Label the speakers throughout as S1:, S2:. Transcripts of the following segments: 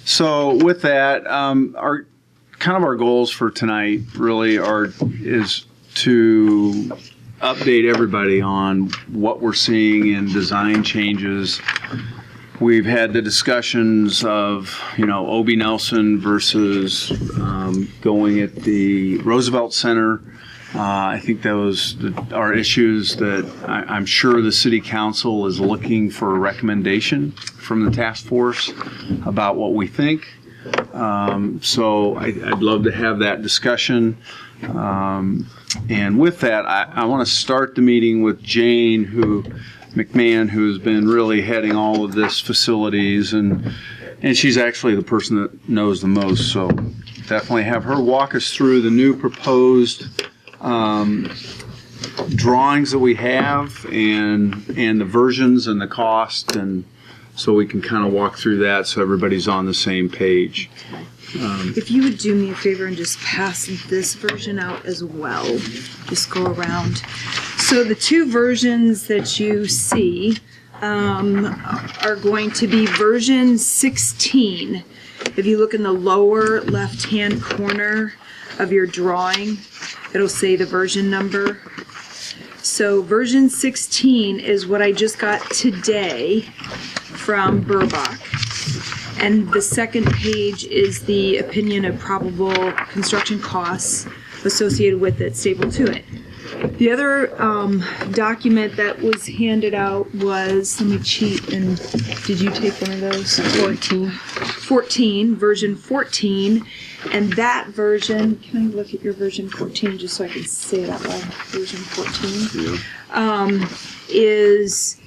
S1: So with that, our goals for tonight really is to update everybody on what we're seeing in design changes. We've had the discussions of, OB Nelson versus going at the Roosevelt Center. I think those are issues that I'm sure the City Council is looking for a recommendation from the task force about what we think. So I'd love to have that discussion. And with that, I want to start the meeting with Jane McMahon, who's been really heading all of this facilities, and she's actually the person that knows the most. So definitely have her walk us through the new proposed drawings that we have and the versions and the cost, and so we can kind of walk through that so everybody's on the same page.
S2: If you would do me a favor and just pass this version out as well, just go around. So the two versions that you see are going to be version 16. If you look in the lower left-hand corner of your drawing, it'll say the version number. So version 16 is what I just got today from Burbach. And the second page is the opinion of probable construction costs associated with it, stapled to it. The other document that was handed out was, let me cheat, and did you take one of those? 14, version 14. And that version, can I look at your version 14 just so I can say it out loud? Version 14 is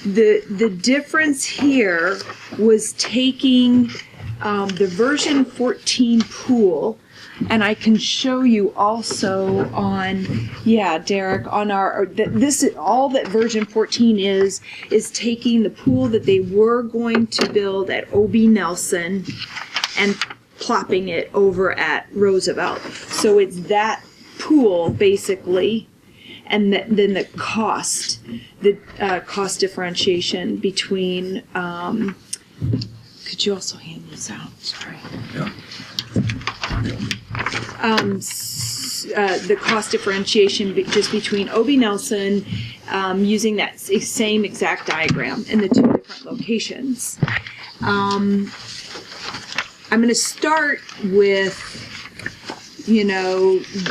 S2: the difference here was taking the version 14 pool, and I can show you also on, Derek, on all that version 14 is taking the pool that they were going to build at OB Nelson and plopping it over at Roosevelt. So it's that pool basically, and then the cost differentiation between. Could you also hand this out? Sorry.
S1: Yeah.
S2: The cost differentiation just between OB Nelson using that same exact diagram in the two different locations. I'm going to start with,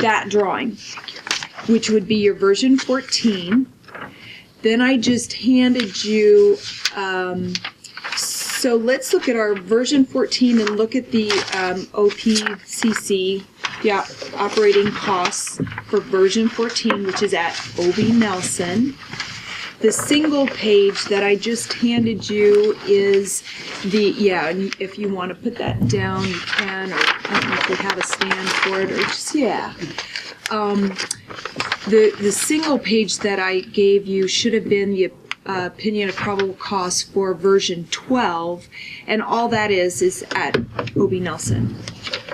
S2: that drawing, which would be your version 14. Then I just handed you, so let's look at our version 14 and look at the OPCC, operating costs for version 14, which is at OB Nelson. The single page that I just handed you is and if you want to put that down, you can, or I don't know if we have a stand for it, or just, the single page that I gave you should have been the opinion of probable costs for version 12, and all that is at OB Nelson.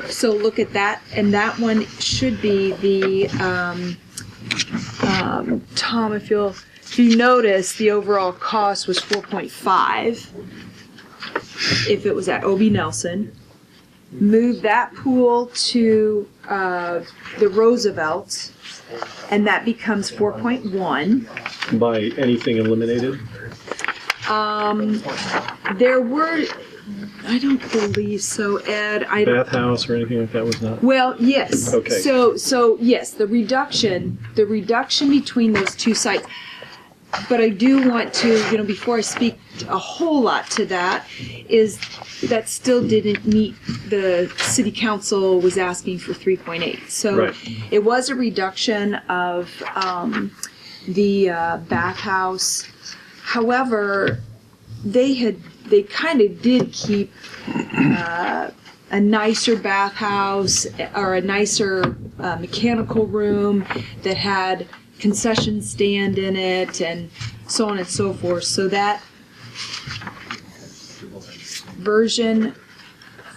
S2: So look at that, and that one should be the, Tom, if you notice, the overall cost was 4.5 if it was at OB Nelson. Move that pool to the Roosevelt, and that becomes 4.1.
S3: By anything eliminated?
S2: There were, I don't believe so, Ed.
S3: Bathhouse or anything like that was not?
S2: Well, yes.
S3: Okay.
S2: So yes, the reduction between those two sites. But I do want to, before I speak a whole lot to that, is that still didn't meet the city council was asking for 3.8. So
S3: right.
S2: It was a reduction of the bathhouse. However, they kind of did keep a nicer bathhouse or a nicer mechanical room that had concession stand in it and so on and so forth. So that version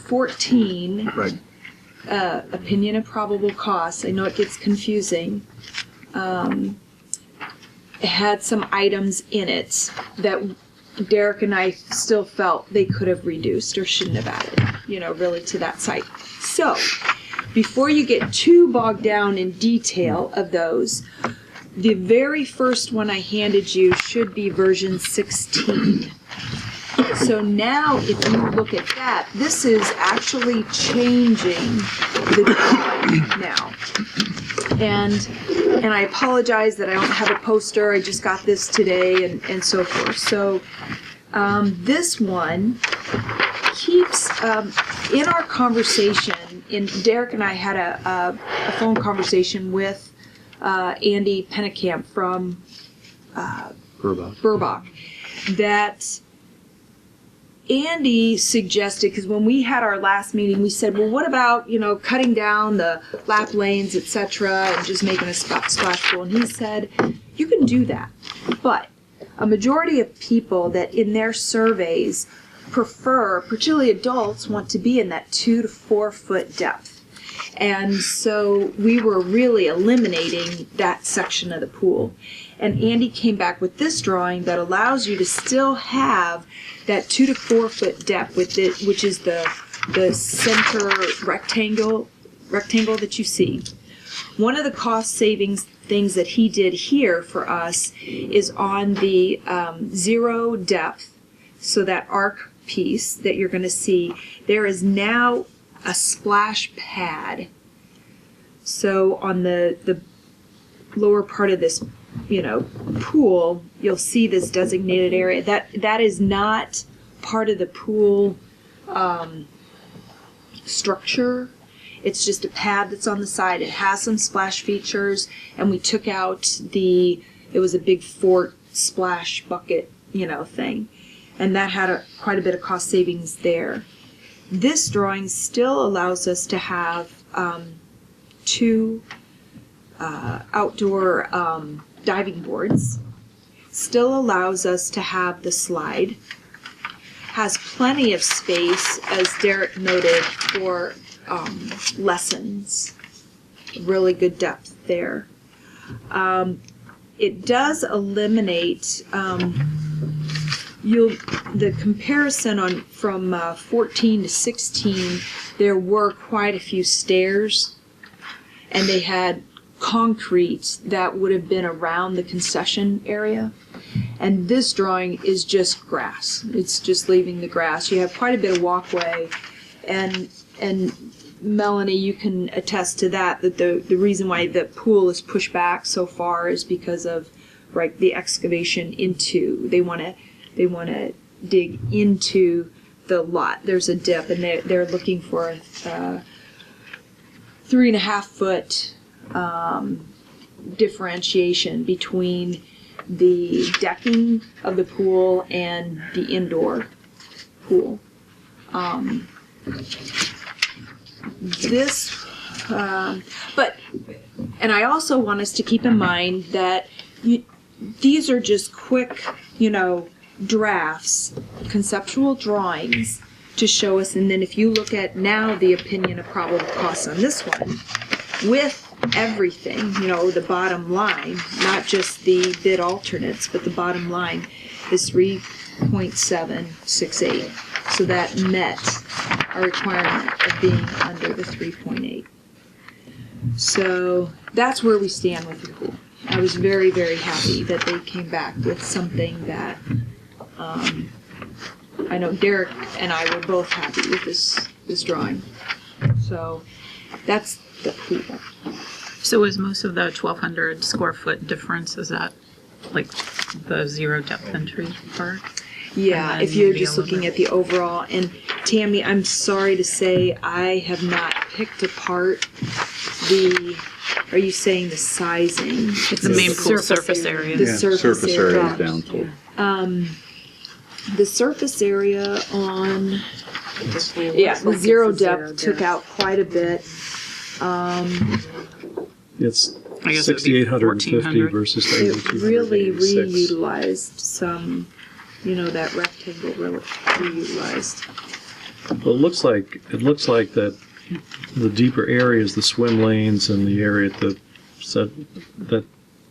S2: 14,
S1: Right.
S2: Opinion of probable costs, I know it gets confusing, it had some items in it that Derek and I still felt they could have reduced or shouldn't have added, really to that site. So, before you get too bogged down in detail of those, the very first one I handed you should be version 16. So now, if you look at that, this is actually changing the drawing now. And I apologize that I don't have a poster. I just got this today and so forth. So this one keeps, in our conversation, Derek and I had a phone conversation with Andy Pennekamp from Burbach, that Andy suggested, because when we had our last meeting, we said, well, what about, cutting down the lap lanes, etc., and just making a splash pool? And he said, you can do that. But a majority of people that in their surveys prefer, particularly adults, want to be in that 2 to 4 foot depth. And so we were really eliminating that section of the pool. And Andy came back with this drawing that allows you to still have that 2 to 4 foot depth with it, which is the center rectangle that you see. One of the cost savings things that he did here for us is on the 0 depth, so that arc piece that you're going to see, there is now a splash pad. So on the lower part of this pool, you'll see this designated area. That is not part of the pool structure. It's just a pad that's on the side. It has some splash features, and we took out it was a big fort splash bucket, thing. And that had quite a bit of cost savings there. This drawing still allows us to have 2 outdoor diving boards, still allows us to have the slide, has plenty of space, as Derek noted, for lessons. Really good depth there. It does eliminate the comparison from 14 to 16. There were quite a few stairs, and they had concrete that would have been around the concession area. And this drawing is just grass. It's just leaving the grass. You have quite a bit of walkway, and Melanie, you can attest to that the reason why the pool is pushed back so far is because of the excavation into. They want to dig into the lot. There's a dip, and they're looking for a 3.5 foot differentiation between the decking of the pool and the indoor pool. And I also want us to keep in mind that these are just quick, drafts, conceptual drawings to show us. And then if you look at now the opinion of probable costs on this one, with everything, the bottom line, not just the bid alternates, but the bottom line is 3.768. So that met our requirement of being under the 3.8. So that's where we stand with the pool. I was very, very happy that they came back with something that I know Derek and I were both happy with this drawing. So that's the pool.
S4: So is most of the 1,200 square foot difference, is that like the 0 depth entry part?
S2: Yeah, if you're just looking at the overall. And Tammy, I'm sorry to say I have not picked apart are you saying the sizing?
S4: It's the main pool surface area.
S2: The surface area
S1: is down to.
S2: The surface area on the 0 depth took out quite a bit.
S3: It's
S4: I guess it'd be
S3: 6,850 versus
S2: It really
S3: 8,286.
S2: reutilized some, that rectangle really reutilized.
S3: Well, it looks like that the deeper areas, the swim lanes, and the area that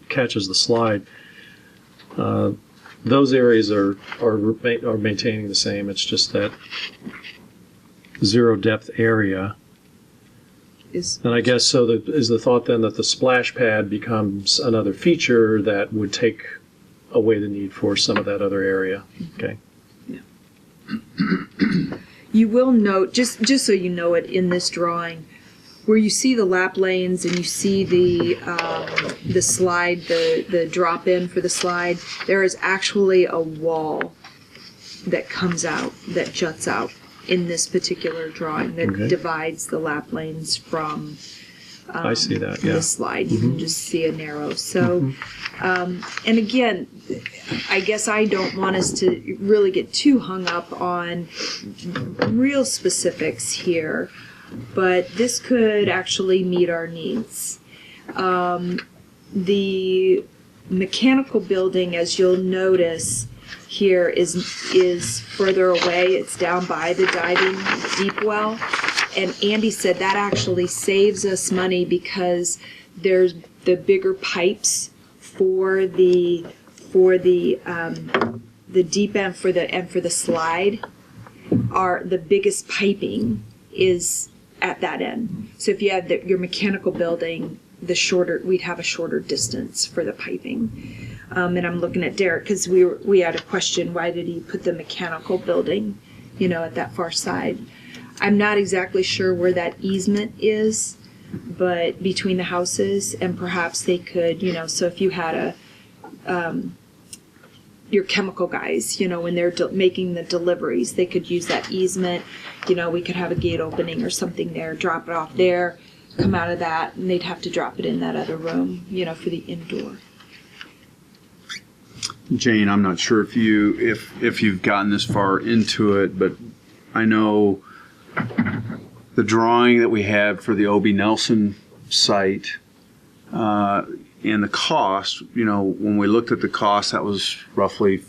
S3: catches the slide, those areas are maintaining the same. It's just that zero depth area. And I guess so. Is the thought then that the splash pad becomes another feature that would take away the need for some of that other area? Okay.
S2: You will note, just so you know it in this drawing, where you see the lap lanes and you see the slide, the drop in for the slide, there is actually a wall that comes out, that juts out in this particular drawing that divides the lap lanes from
S3: I see that, yeah.
S2: the slide. You can just see a narrow. So, and again, I guess I don't want us to really get too hung up on real specifics here, but this could actually meet our needs. The mechanical building, as you'll notice here, is further away. It's down by the diving deep well. And Andy said that actually saves us money because there's the bigger pipes for the deep end for the slide are the biggest piping is at that end. So if you had your mechanical building, we'd have a shorter distance for the piping. And I'm looking at Derek because we had a question, why did he put the mechanical building, at that far side? I'm not exactly sure where that easement is, but between the houses, and perhaps they could, so if you had your chemical guys, when they're making the deliveries, they could use that easement. We could have a gate opening or something there, drop it off there, come out of that, and they'd have to drop it in that other room, for the indoor.
S1: Jane, I'm not sure if you've gotten this far into it, but I know the drawing that we had for the O.B. Nelson site and the cost, when we looked at the cost, that was roughly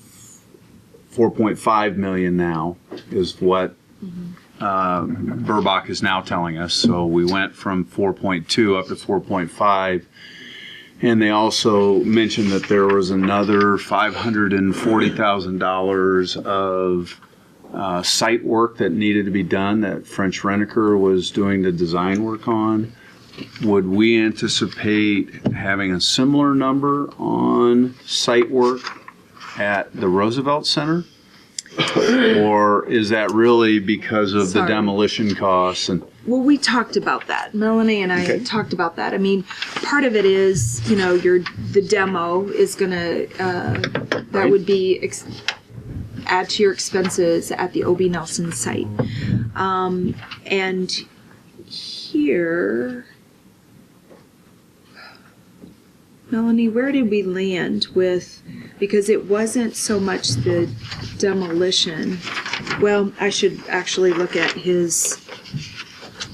S1: $4.5 million now is what Burbach is now telling us. So we went from 4.2 up to 4.5. And they also mentioned that there was another $540,000 of site work that needed to be done that French Reniker was doing the design work on. Would we anticipate having a similar number on site work at the Roosevelt Center? Or is that really because of the demolition costs?
S2: Well, we talked about that. Melanie and I talked about that. I mean, part of it is, the demo is going to, that would be add to your expenses at the O.B. Nelson site. And here, Melanie, where did we land with, because it wasn't so much the demolition. Well, I should actually look at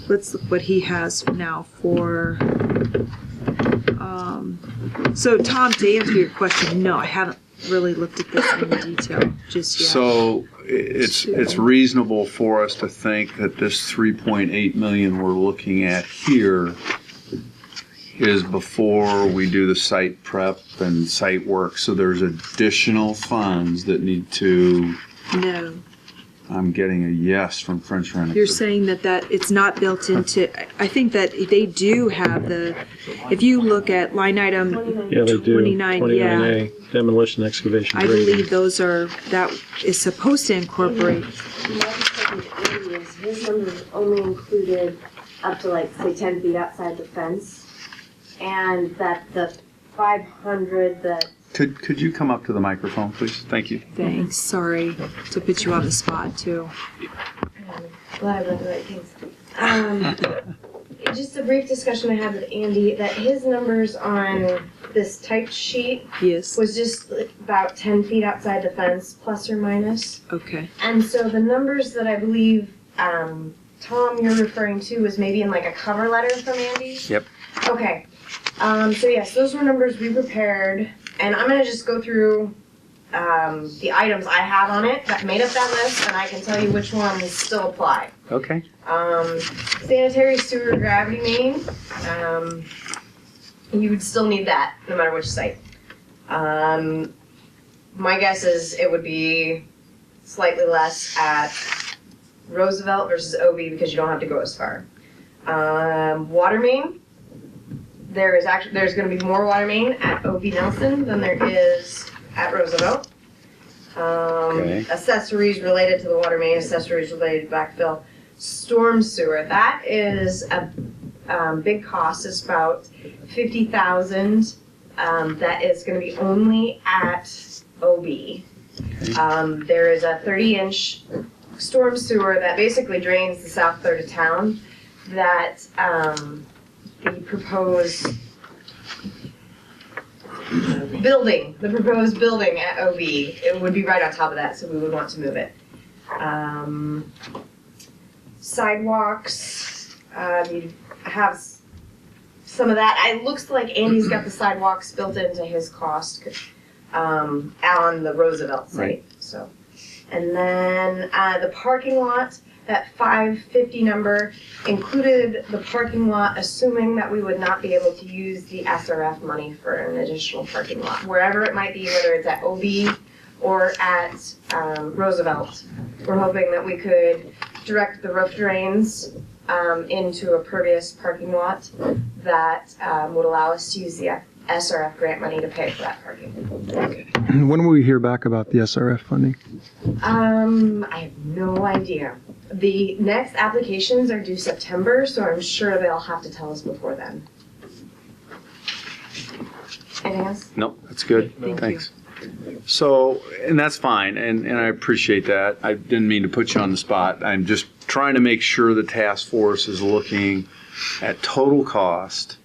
S2: let's look what he has now for, so Tom, to answer your question, no, I haven't really looked at this in detail just yet.
S1: So it's reasonable for us to think that this $3.8 million we're looking at here is before we do the site prep and site work. So there's additional funds that need to.
S2: No.
S1: I'm getting a yes from French Reniker.
S2: You're saying that it's not built into, I think that they do have if you look at line item 29,
S3: 29A, demolition, excavation,
S2: I
S3: grading.
S2: believe that is supposed to incorporate.
S5: His numbers only included up to say 10 feet outside the fence, and that the 500 that.
S1: Could you come up to the microphone, please? Thank you.
S2: Thanks. Sorry to put you on the spot too.
S5: Glad I read the right things. Just a brief discussion I had with Andy that his numbers on this typed sheet was just about 10 feet outside the fence, plus or minus.
S2: Okay.
S5: And so the numbers that I believe Tom you're referring to was maybe in a cover letter from Andy.
S1: Yep.
S5: Okay. So yes, those were numbers we prepared. And I'm going to just go through the items I have on it that made up that list, and I can tell you which ones still apply.
S1: Okay.
S5: Sanitary sewer gravity main. You would still need that no matter which site. my guess is it would be slightly less at Roosevelt versus OB because you don't have to go as far. Water main, there's going to be more water main at OB Nelson than there is at Roosevelt.
S1: Okay.
S5: Accessories related to the water main, accessories related to backfill. Storm sewer, that is a big cost. It's about $50,000. That is going to be only at OB. There is a 30-inch storm sewer that basically drains the south third of town that the proposed building at OB, it would be right on top of that, so we would want to move it. Sidewalks, you have some of that. It looks like Andy's got the sidewalks built into his cost on the Roosevelt site.
S1: Right.
S5: So, and then the parking lot, that 550 number included the parking lot, assuming that we would not be able to use the SRF money for an additional parking lot, wherever it might be, whether it's at OB or at Roosevelt. We're hoping that we could direct the roof drains into a pervious parking lot that would allow us to use the SRF grant money to pay for that parking.
S6: When will we hear back about the SRF funding?
S5: I have no idea. The next applications are due September, so I'm sure they'll have to tell us before then. Anything else?
S1: Nope, that's good.
S2: Thank
S1: Thanks. So, and that's fine, and I appreciate that. I didn't mean to put you on the spot. I'm just trying to make sure the task force is looking at total cost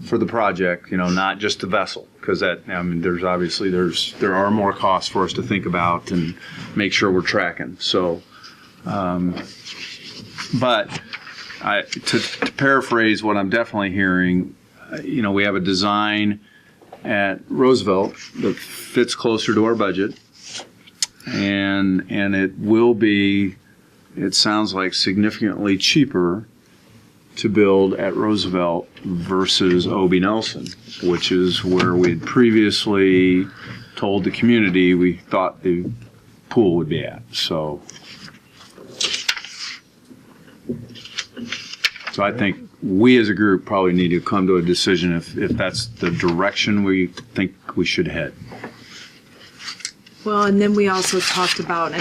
S1: for the project, not just the vessel, because there are more costs for us to think about and make sure we're tracking. So, but to paraphrase what I'm definitely hearing, we have a design at Roosevelt that fits closer to our budget, and it will be, it sounds like, significantly cheaper to build at Roosevelt versus OB Nelson, which is where we had previously told the community we thought the pool would be at. So I think we as a group probably need to come to a decision if that's the direction we think we should head.
S2: Well, and then we also talked about,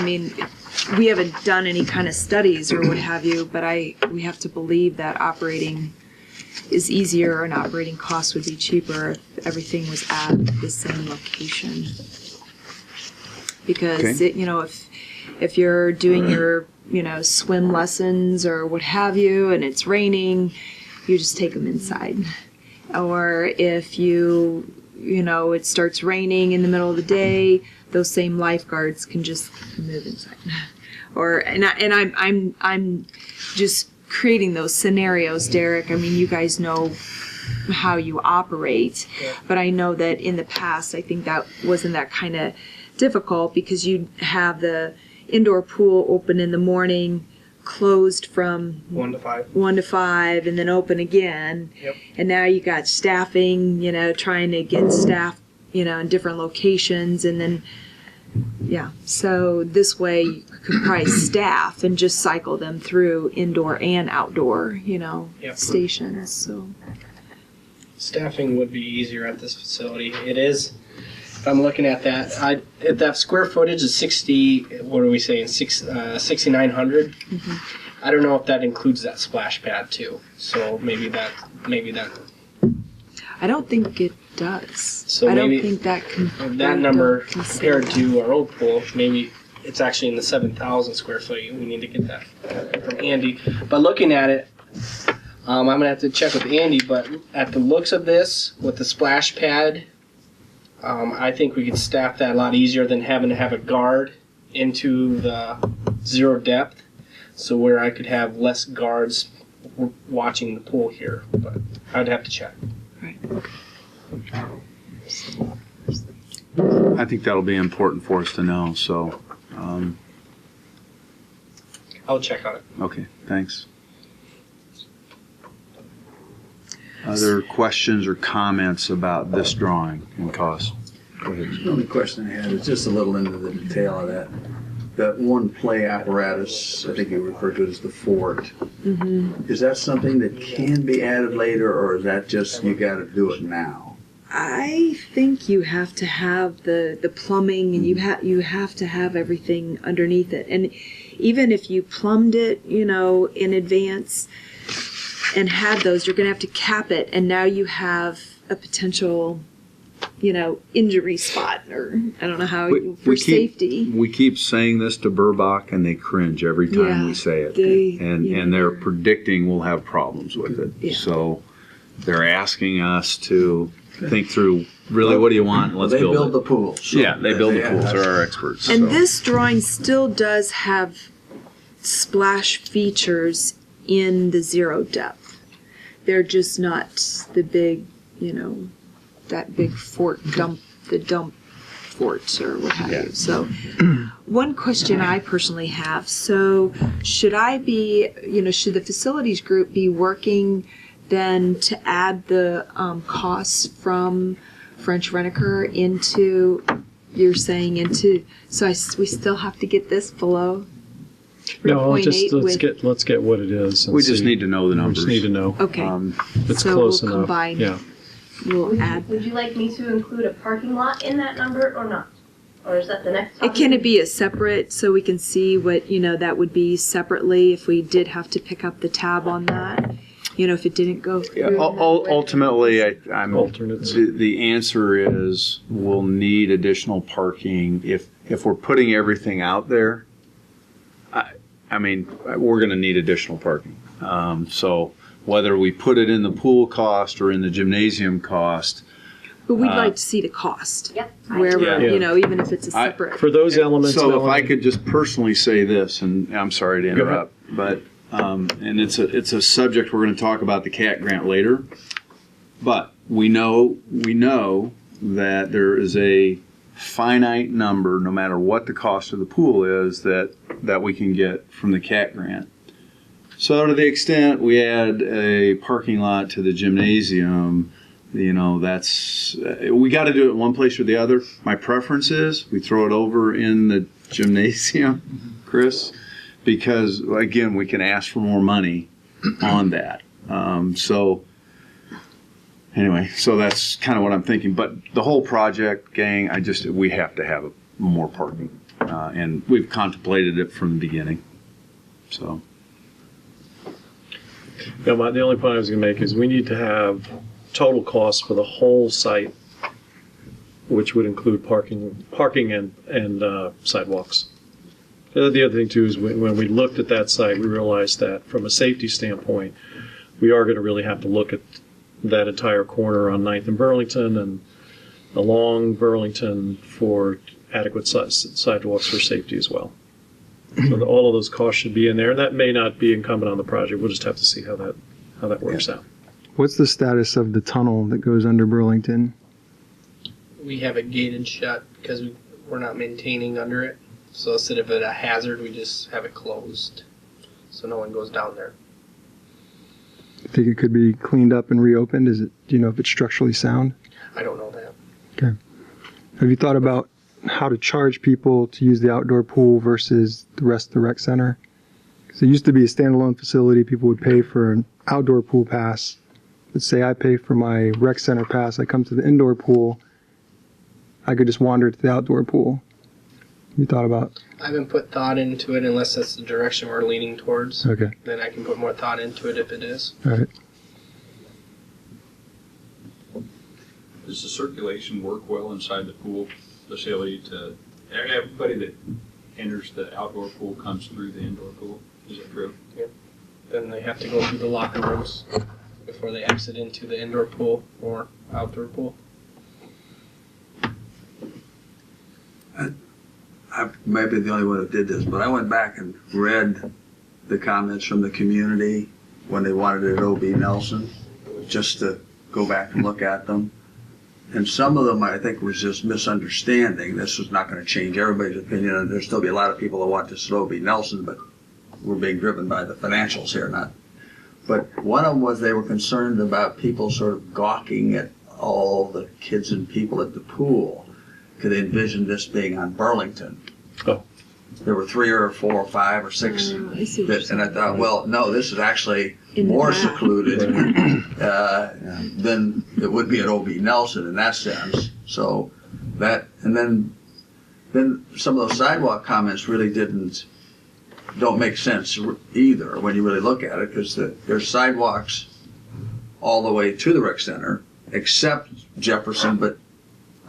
S2: we haven't done any kind of studies or what have you, but we have to believe that operating is easier and operating costs would be cheaper if everything was at the same location. Because,
S1: Okay.
S2: if you're doing your, swim lessons or what have you, and it's raining, you just take them inside. Or if it starts raining in the middle of the day, those same lifeguards can just move inside. I'm just creating those scenarios, Derek. You guys know how you operate, but I know that in the past, I think that wasn't that kind of difficult because you'd have the indoor pool open in the morning, closed from
S7: 1 to 5.
S2: 1 to 5, and then open again.
S7: Yep.
S2: And now you got staffing, trying to get staff, in different locations, and then, so this way you could probably staff and just cycle them through indoor and outdoor,
S7: Yep.
S2: stations. So
S7: Staffing would be easier at this facility. It is. If I'm looking at that, if that square footage is 60, what are we saying, 6,900?
S2: Mm-hmm.
S7: I don't know if that includes that splash pad too. So maybe that.
S2: I don't think it does.
S7: So
S2: I don't
S7: maybe
S2: think that
S7: that number
S2: consider
S7: compared to our old pool, maybe it's actually in the 7,000 square foot. We need to get that from Andy. But looking at it, I'm gonna have to check with Andy. But at the looks of this, with the splash pad, I think we could staff that a lot easier than having to have a guard into the zero depth. So where I could have less guards watching the pool here, but I'd have to check.
S2: Right.
S1: I think that'll be important for us to know. So,
S7: I'll check on it.
S1: okay, thanks. Other questions or comments about this drawing and cost?
S8: The only question I had is just a little into the detail of that. That one play apparatus, I think you referred to it as the fort. Is that something that can be added later, or is that just you got to do it now?
S2: I think you have to have the plumbing, and you have to have everything underneath it. And even if you plumbed it, in advance and had those, you're going to have to cap it, and now you have a potential, injury spot, or I don't know how for safety.
S1: We keep saying this to Burbach, and they cringe every time we say it. And they're predicting we'll have problems with it.
S2: Yeah.
S1: So they're asking us to think through, really, what do you want? Let's build it.
S8: They build the pools. So
S1: they build the pools. They're our experts.
S2: And
S1: so.
S2: this drawing still does have splash features in the zero depth. They're just not the big, that big fort dump, the dump fort or what have you. So one question I personally have, so should I be, should the facilities group be working then to add the costs from French Rent-A-Car into, you're saying into, so we still have to get this below 3.8
S3: No, let's get what it is. And
S1: we just need to know the numbers.
S3: We just need to know.
S2: Okay.
S3: It's
S2: so
S3: close
S2: we'll
S3: enough.
S2: Combine.
S3: Yeah.
S2: We'll add.
S5: Would you like me to include a parking lot in that number or not? Or is that the next topic?
S2: Can it be a separate, so we can see what, that would be separately if we did have to pick up the tab on that? If it didn't go through.
S1: Yeah, ultimately, I'm
S3: Alternates.
S1: The answer is we'll need additional parking if we're putting everything out there. I mean, we're going to need additional parking. So whether we put it in the pool cost or in the gymnasium cost.
S2: But we'd like to see the cost.
S5: Yep.
S2: Wherever,
S3: Yeah.
S2: Even if it's a separate.
S3: For those elements.
S1: So if
S3: Melanie,
S1: I could just personally say this, and I'm sorry to interrupt, but and it's a subject we're going to talk about the CAT grant later. But we know that there is a finite number, no matter what the cost of the pool is, that we can get from the CAT grant. So to the extent we add a parking lot to the gymnasium, that's we got to do it in one place or the other. My preference is we throw it over in the gymnasium, Chris, because again we can ask for more money on that. So that's kind of what I'm thinking. But the whole project, gang, we have to have more parking, and we've contemplated it from the beginning. So.
S3: No, the only point I was going to make is we need to have total costs for the whole site, which would include parking and sidewalks. The other thing too is when we looked at that site, we realized that from a safety standpoint, we are going to really have to look at that entire corner on 9th and Burlington and along Burlington for adequate sidewalks for safety as well. So all of those costs should be in there, and that may not be incumbent on the project. We'll just have to see how that works out.
S6: What's the status of the tunnel that goes under Burlington?
S7: We have it gated shut because we're not maintaining under it. So instead of it a hazard, we just have it closed, so no one goes down there.
S6: You think it could be cleaned up and reopened? Do you know if it's structurally sound?
S7: I don't know that.
S6: Okay. Have you thought about how to charge people to use the outdoor pool versus the rest of the rec center? Because it used to be a standalone facility. People would pay for an outdoor pool pass. Let's say I pay for my rec center pass. I come to the indoor pool. I could just wander to the outdoor pool. Have you thought about?
S7: I haven't put thought into it unless that's the direction we're leaning towards.
S6: Okay.
S7: Then I can put more thought into it if it is.
S6: All right.
S9: Does the circulation work well inside the pool facility to everybody that enters the outdoor pool comes through the indoor pool? Is that true?
S7: Yep. Then they have to go through the locker rooms before they exit into the indoor pool or outdoor pool.
S8: I might be the only one that did this, but I went back and read the comments from the community when they wanted it at O.B. Nelson, just to go back and look at them. And some of them I think was just misunderstanding. This was not going to change everybody's opinion, and there'll still be a lot of people that want this at O.B. Nelson, but we're being driven by the financials here, not. But one of them was they were concerned about people sort of gawking at all the kids and people at the pool. could envision this being on Burlington.
S3: Oh.
S8: There were 3 or 4 or 5 or 6
S2: I see what you're
S8: and I thought, well, no, this is actually
S2: In the
S8: more
S2: back.
S8: secluded than it would be at O.B. Nelson in that sense. So that, and then some of those sidewalk comments really don't make sense either when you really look at it, because there's sidewalks all the way to the rec center, except Jefferson, but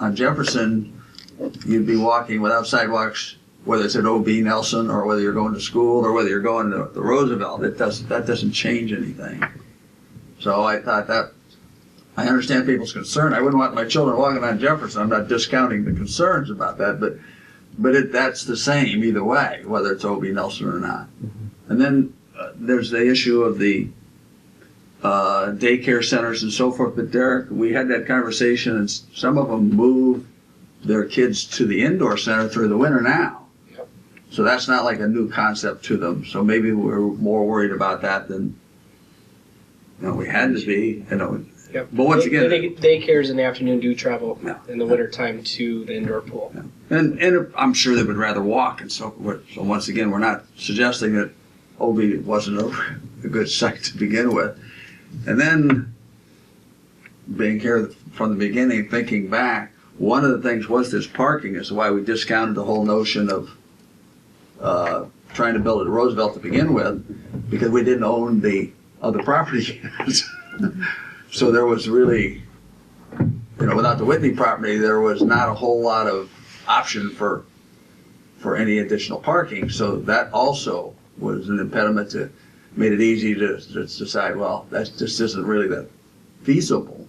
S8: on Jefferson, you'd be walking without sidewalks, whether it's at O.B. Nelson or whether you're going to school or whether you're going to the Roosevelt. That doesn't change anything. So I thought that, I understand people's concern. I wouldn't want my children walking on Jefferson. I'm not discounting the concerns about that, but that's the same either way, whether it's O.B. Nelson or not. And then there's the issue of the daycare centers and so forth. But Derek, we had that conversation, and some of them move their kids to the indoor center through the winter now.
S7: Yep.
S8: So that's not like a new concept to them. So maybe we're more worried about that than we had to be.
S7: Yep.
S8: But once again,
S7: daycares in the afternoon do travel
S8: Yeah.
S7: in the wintertime to the indoor pool.
S8: and I'm sure they would rather walk and so forth. So once again, we're not suggesting that OB wasn't a good site to begin with. And then being here from the beginning, thinking back, one of the things was this parking is why we discounted the whole notion of trying to build at Roosevelt to begin with, because we didn't own the other property units. So there was really, without the Whitney property, there was not a whole lot of option for any additional parking. So that also was an impediment made it easy to decide, well, that just isn't really that feasible.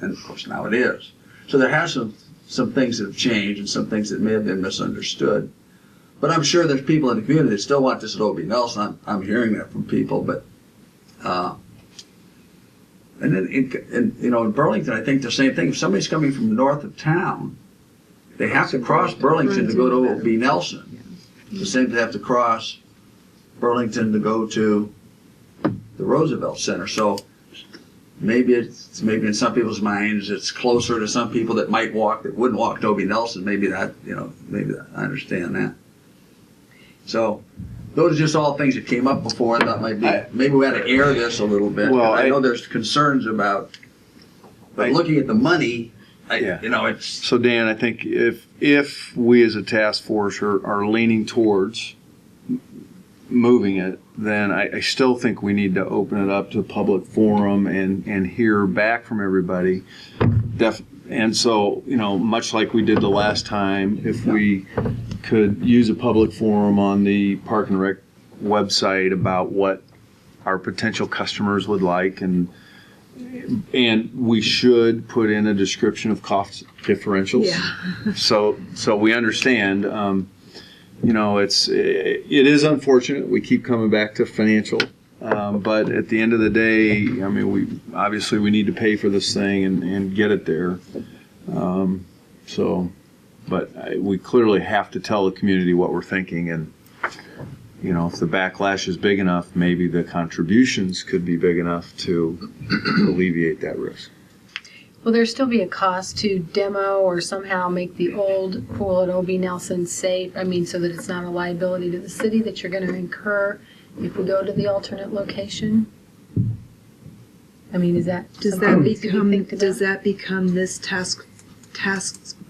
S8: And of course now it is. So there has some things that have changed and some things that may have been misunderstood. But I'm sure there's people in the community that still want this at O.B. Nelson. I'm hearing that from people, but and then in Burlington, I think the same thing. If somebody's coming from north of town, they have to cross Burlington to go to O.B. Nelson. The same they have to cross Burlington to go to the Roosevelt Center. So maybe in some people's minds it's closer to some people that might walk, that wouldn't walk to O.B. Nelson. Maybe I understand that. So those are just all things that came up before. I thought maybe we had to air this a little bit.
S1: Well,
S8: I know there's concerns about, but looking at the money,
S1: Yeah.
S8: it's.
S1: So Dan, I think if we as a task force are leaning towards moving it, then I still think we need to open it up to a public forum and hear back from everybody. And so, much like we did the last time, if we could use a public forum on the Park and Rec website about what our potential customers would like, and we should put in a description of cost differentials.
S2: Yeah.
S1: So we understand. It is unfortunate. We keep coming back to financial, but at the end of the day, we need to pay for this thing and get it there. But we clearly have to tell the community what we're thinking, and if the backlash is big enough, maybe the contributions could be big enough to alleviate that risk.
S10: Will there still be a cost to demo or somehow make the old pool at O.B. Nelson safe? So that it's not a liability to the city that you're going to incur if we go to the alternate location? Is that
S2: Does that become this task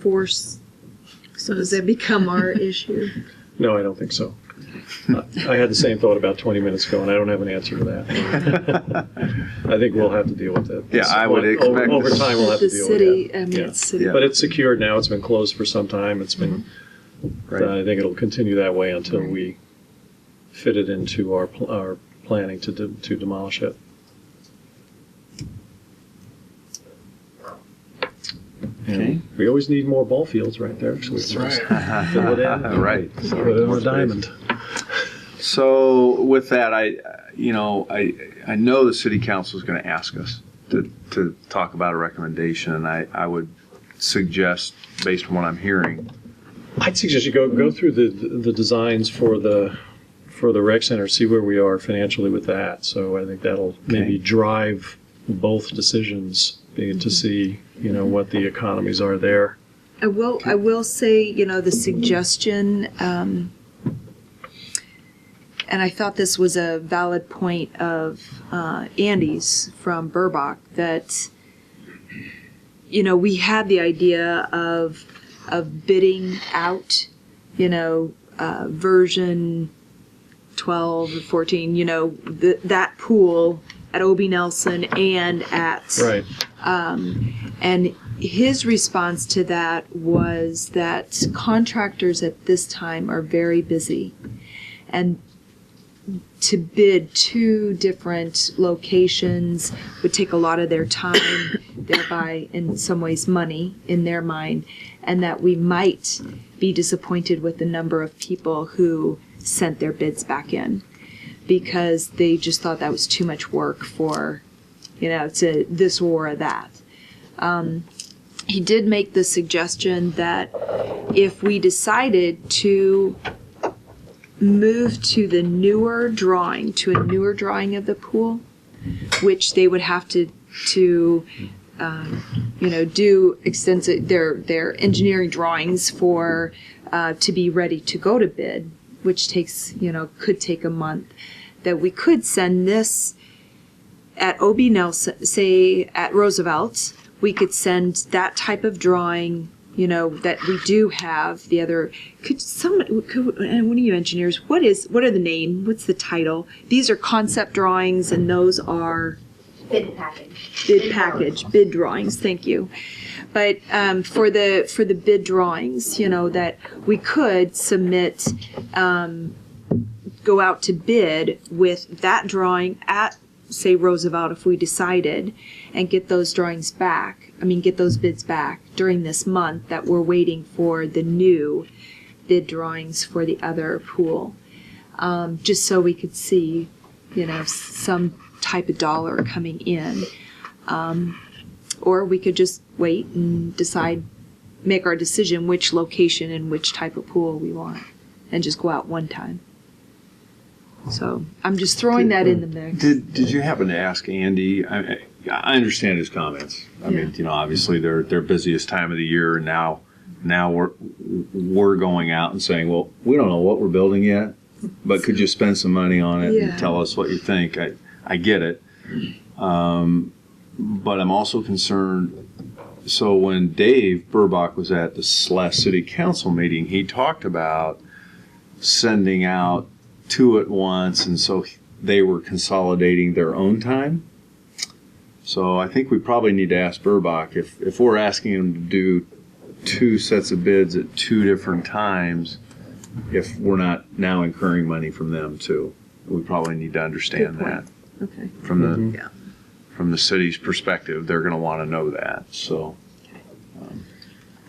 S2: force? So does that become our issue?
S3: No, I don't think so. I had the same thought about 20 minutes ago, and I don't have an answer to that. I think we'll have to deal with it.
S1: Yeah, I would expect
S3: over time we'll have to deal with it.
S2: It's city.
S3: But it's secured now. It's been closed for some time. It's been.
S1: Right.
S3: I think it'll continue that way until we fit it into our planning to demolish it.
S1: Okay.
S3: We always need more ball fields right there, so we can just fill it in.
S1: Right.
S3: Put it in a diamond.
S1: So with that, I know the city council is going to ask us to talk about a recommendation, and I would suggest, based on what I'm hearing,
S3: I'd suggest you go through the designs for the rec center, see where we are financially with that. So I think that'll maybe drive both decisions to see what the economies are there.
S2: I will say, the suggestion, and I thought this was a valid point of Andy's from Burbach, that, we had the idea of bidding out, version 12 or 14, that pool at O.B. Nelson and at
S3: Right.
S2: And his response to that was that contractors at this time are very busy, and to bid two different locations would take a lot of their time, thereby in some ways money in their mind, and that we might be disappointed with the number of people who sent their bids back in, because they just thought that was too much work for, to this or that. He did make the suggestion that if we decided to move to a newer drawing of the pool, which they would have to do extensive their engineering drawings for to be ready to go to bid, which takes could take a month, that we could send this at O.B. Nelson, say at Roosevelt, we could send that type of drawing, that we do have. The other, and one of you engineers, what are the name? What's the title? These are concept drawings, and those are
S5: Bid package.
S2: Bid drawings. Thank you. But for the bid drawings, that we could submit, go out to bid with that drawing at, say, Roosevelt, if we decided, and get those bids back during this month that we're waiting for the new bid drawings for the other pool, just so we could see, some type of dollar coming in. Or we could just wait and make our decision which location and which type of pool we want, and just go out one time. So I'm just throwing that in the mix.
S1: Did you happen to ask Andy? I understand his comments. I mean, obviously they're their busiest time of the year, and now we're going out and saying, well, we don't know what we're building yet, but could you spend some money on it and tell us what you think? I get it, but I'm also concerned. So when Dave Burbach was at the last city council meeting, he talked about sending out two at once, and so they were consolidating their own time. So I think we probably need to ask Burbach if we're asking him to do two sets of bids at two different times, if we're not now incurring money from them too. We probably need to understand that.
S2: Okay.
S1: From the city's perspective, they're going to want to know that. So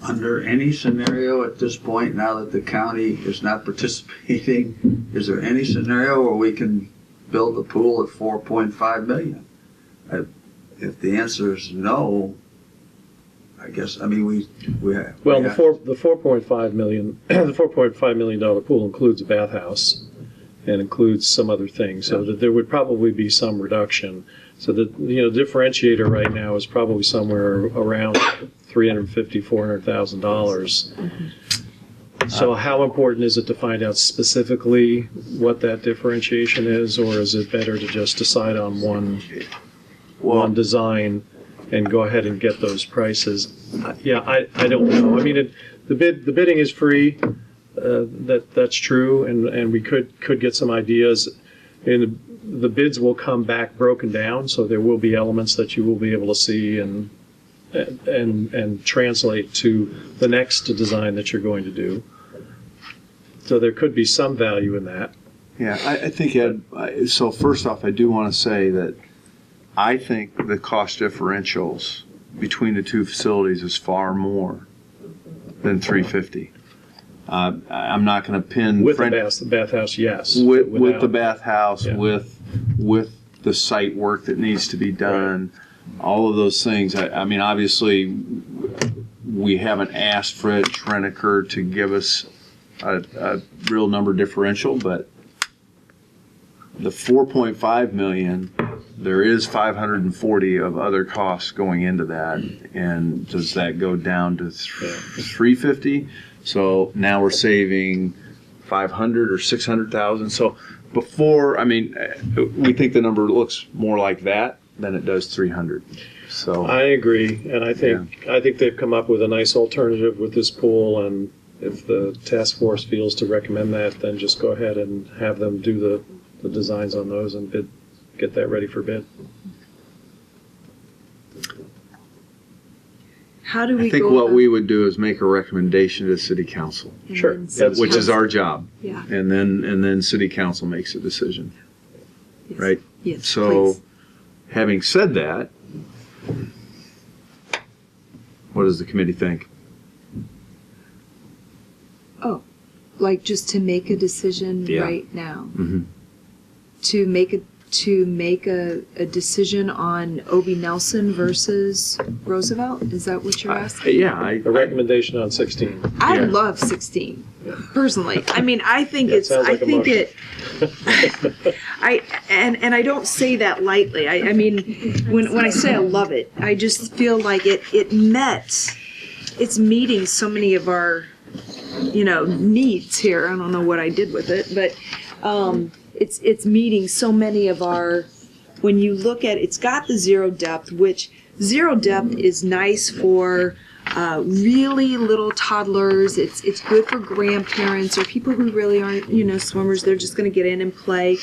S8: Under any scenario at this point, now that the county is not participating, is there any scenario where we can build a pool at $4.5 million? If the answer is no, I guess, the
S3: $4.5 million, the $4.5 million pool includes a bathhouse and includes some other things, so that there would probably be some reduction. So the differentiator right now is probably somewhere around $350,000, $400,000. So how important is it to find out specifically what that differentiation is, or is it better to just decide on one design and go ahead and get those prices? I don't know. I mean, the bidding is free. That's true, and we could get some ideas. And the bids will come back broken down, so there will be elements that you will be able to see and translate to the next design that you're going to do. So there could be some value in that.
S1: yeah, I think Ed. So first off, I do want to say that I think the cost differentials between the two facilities is far more than $350. I'm not going to pin
S3: With the bathhouse, yes.
S1: With the bathhouse,
S3: Yeah.
S1: with the site work that needs to be done, all of those things. I mean, obviously, we haven't asked Fred Schreneker to give us a real number differential, but the $4.5 million there is 540 of other costs going into that, and does that go down to 350? So now we're saving 500 or 600,000. So before, I mean, we think the number looks more like that than it does 300. So
S3: I agree, and I think they've come up with a nice alternative with this pool, and if the task force feels to recommend that, then just go ahead and have them do the designs on those and get that ready for bid.
S2: How do we
S1: I think
S2: go
S1: what
S2: about-
S1: we would do is make a recommendation to City Council,
S2: and
S3: Sure.
S2: then city
S1: which is
S2: council-
S1: our job,
S2: Yeah.
S1: and then City Council makes a decision,
S2: Yes.
S1: right?
S2: Yes.
S1: So,
S2: please.
S1: having said that, what does the committee think?
S2: Like just to make a decision
S1: Yeah.
S2: right now.
S1: Mm-hmm.
S2: To make a decision on Obie Nelson versus Roosevelt? Is that what you're asking?
S1: Yeah,
S3: A recommendation on 16.
S2: I
S1: yeah.
S2: love 16 personally. I mean, I think
S3: Yeah, it
S2: it's.
S3: sounds
S2: I
S3: like a
S2: think
S3: motion.
S2: it. And I don't say that lightly. I mean, when I say I love it, I just feel like it's meeting so many of our, needs here. I don't know what I did with it, but it's meeting so many of our. When you look at, it's got the zero depth, which zero depth is nice for really little toddlers. It's good for grandparents or people who really aren't, swimmers. They're just going to get in and play.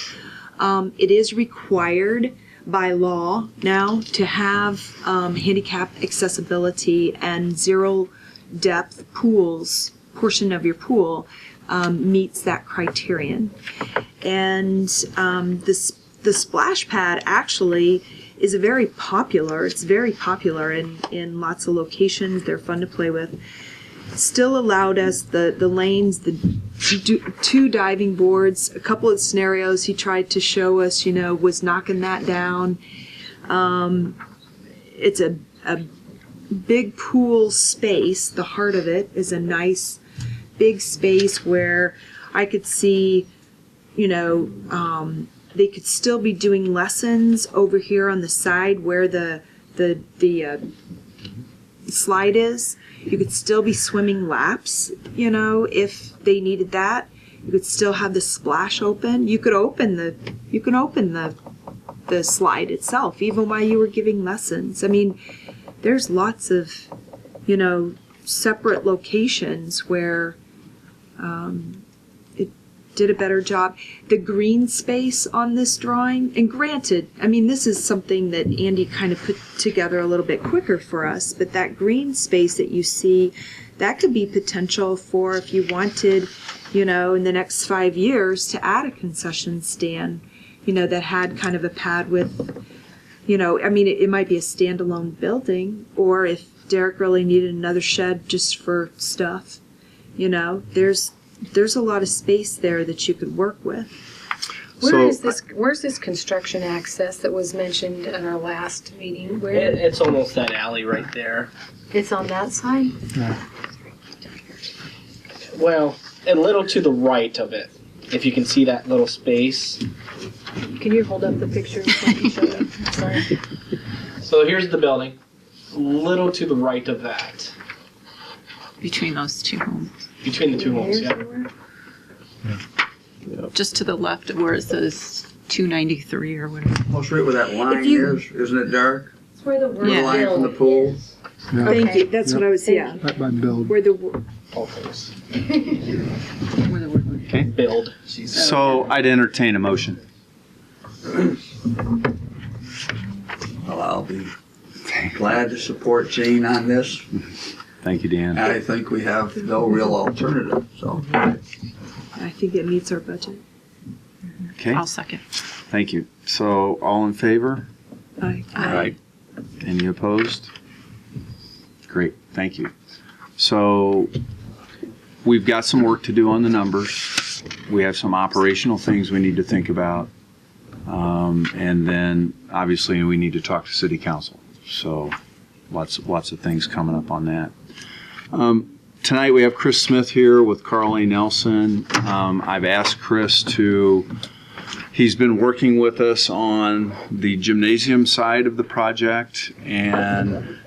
S2: It is required by law now to have handicap accessibility, and zero depth pools, portion of your pool, meets that criterion. And the splash pad actually is it's very popular in lots of locations. They're fun to play with. Still allowed us the lanes, the two diving boards. A couple of scenarios he tried to show us, was knocking that down. It's a big pool space. The heart of it is a nice big space where I could see, they could still be doing lessons over here on the side where the slide is. You could still be swimming laps, if they needed that. You could still have the splash open. You can open the slide itself even while you were giving lessons. I mean, there's lots of, separate locations where it did a better job. The green space on this drawing, and granted, I mean, this is something that Andy kind of put together a little bit quicker for us, but that green space that you see, that could be potential for if you wanted, in the next 5 years to add a concession stand, that had kind of a pad with, it might be a standalone building, or if Derek really needed another shed just for stuff, there's a lot of space there that you could work with.
S10: Where's this construction access that was mentioned in our last meeting? Where
S7: It's almost that alley right there.
S10: it's on that side?
S7: Well, a little to the right of it. If you can see that little space.
S10: Can you hold up the picture so I can show you? Sorry.
S7: So here's the building. A little to the right of that.
S4: Between those two homes.
S7: Between the two homes, yeah.
S4: Just to the left of where it says 293 or whatever.
S8: Almost right where that line
S2: If you-
S8: is, isn't it, Derek?
S10: It's where the
S8: The
S4: Yeah.
S8: line from the pool.
S6: Yeah,
S2: Thank you. That's what I was, yeah.
S6: right by build.
S2: Where the
S7: All things.
S4: Where the word
S1: Okay.
S7: Build.
S1: So I'd entertain a motion.
S8: Well, I'll be glad to support Gene on this.
S1: Thank you, Dan.
S8: I think we have no real alternative, so.
S2: I think it meets our budget.
S1: Okay,
S4: I'll second.
S1: thank you. So all in favor?
S2: Aye.
S1: All right. Any opposed? Great, thank you. So we've got some work to do on the numbers. We have some operational things we need to think about. And then obviously we need to talk to City Council. So lots of things coming up on that. Tonight we have Chris Smith here with Carl A. Nelson. I've asked Chris He's been working with us on the gymnasium side of the project and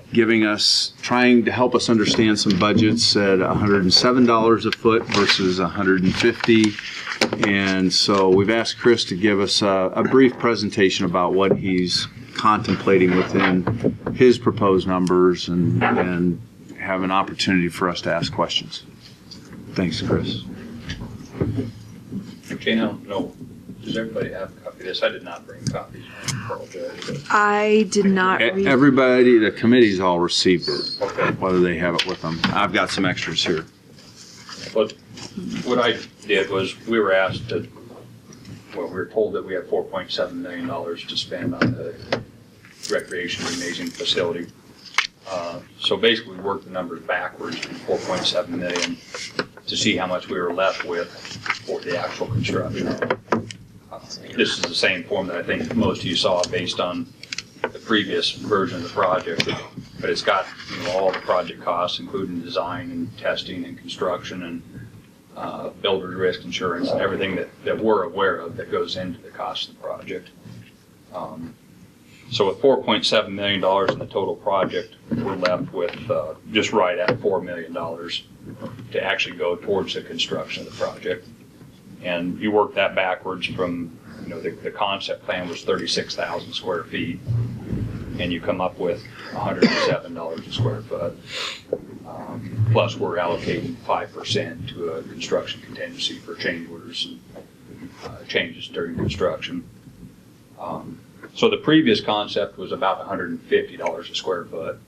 S1: trying to help us understand some budgets at $107 a foot versus $150. And so we've asked Chris to give us a brief presentation about what he's contemplating within his proposed numbers and have an opportunity for us to ask questions. Thanks, Chris.
S9: Jane, I don't know, does everybody have a copy of this? I did not bring copies. I apologize, but-
S2: I did not read.
S1: Everybody, the committee's all received it,
S9: Okay.
S1: whether they have it with them. I've got some extras here.
S9: What I did was, we were asked to, we were told that we had $4.7 million to spend on the recreation gymnasium facility. So basically, we worked the numbers backwards from 4.7 million to see how much we were left with for the actual construction. This is the same form that I think most of you saw based on the previous version of the project, but it's got all the project costs, including design and testing and construction and builder's risk insurance and everything that we're aware of that goes into the cost of the project. So with $4.7 million in the total project, we're left with just right at $4 million to actually go towards the construction of the project. And you work that backwards from, the concept plan was 36,000 square feet, and you come up with $107 a square foot. Plus, we're allocating 5% to a construction contingency for change orders and changes during construction. So the previous concept was about $150 a square foot.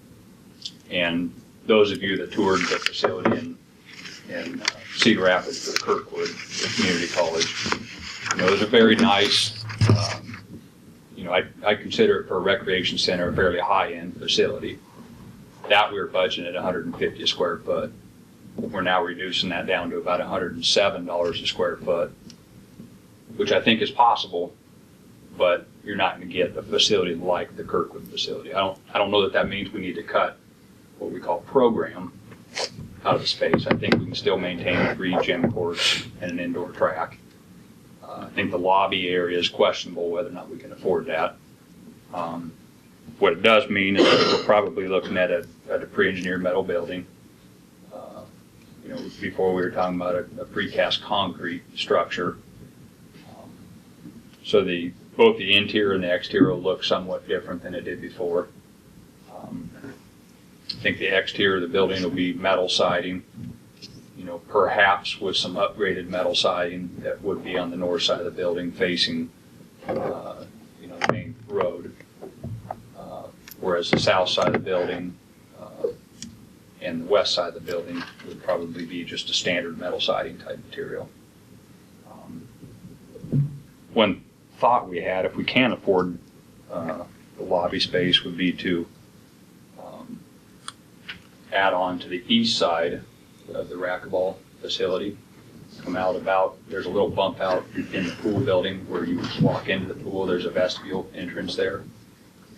S9: And those of you that toured the facility in Cedar Rapids for the Kirkwood Community College, it was a very nice, I consider it for a recreation center a fairly high-end facility. That we were budgeting at $150 a square foot. We're now reducing that down to about $107 a square foot, which I think is possible, but you're not going to get a facility like the Kirkwood facility. I don't know that means we need to cut what we call program out of the space. I think we can still maintain 3 gym courts and an indoor track. I think the lobby area is questionable whether or not we can afford that. What it does mean is that we're probably looking at a pre-engineered metal building. Before we were talking about a precast concrete structure. So both the interior and the exterior will look somewhat different than it did before. I think the exterior of the building will be metal siding, perhaps with some upgraded metal siding that would be on the north side of the building facing, the main road. Whereas the south side of the building and the west side of the building would probably be just a standard metal siding type material. One thought we had, if we can afford the lobby space, would be to add on to the east side of the racquetball facility. Come out there's a little bump out in the pool building where you walk into the pool. There's a vestibule entrance there.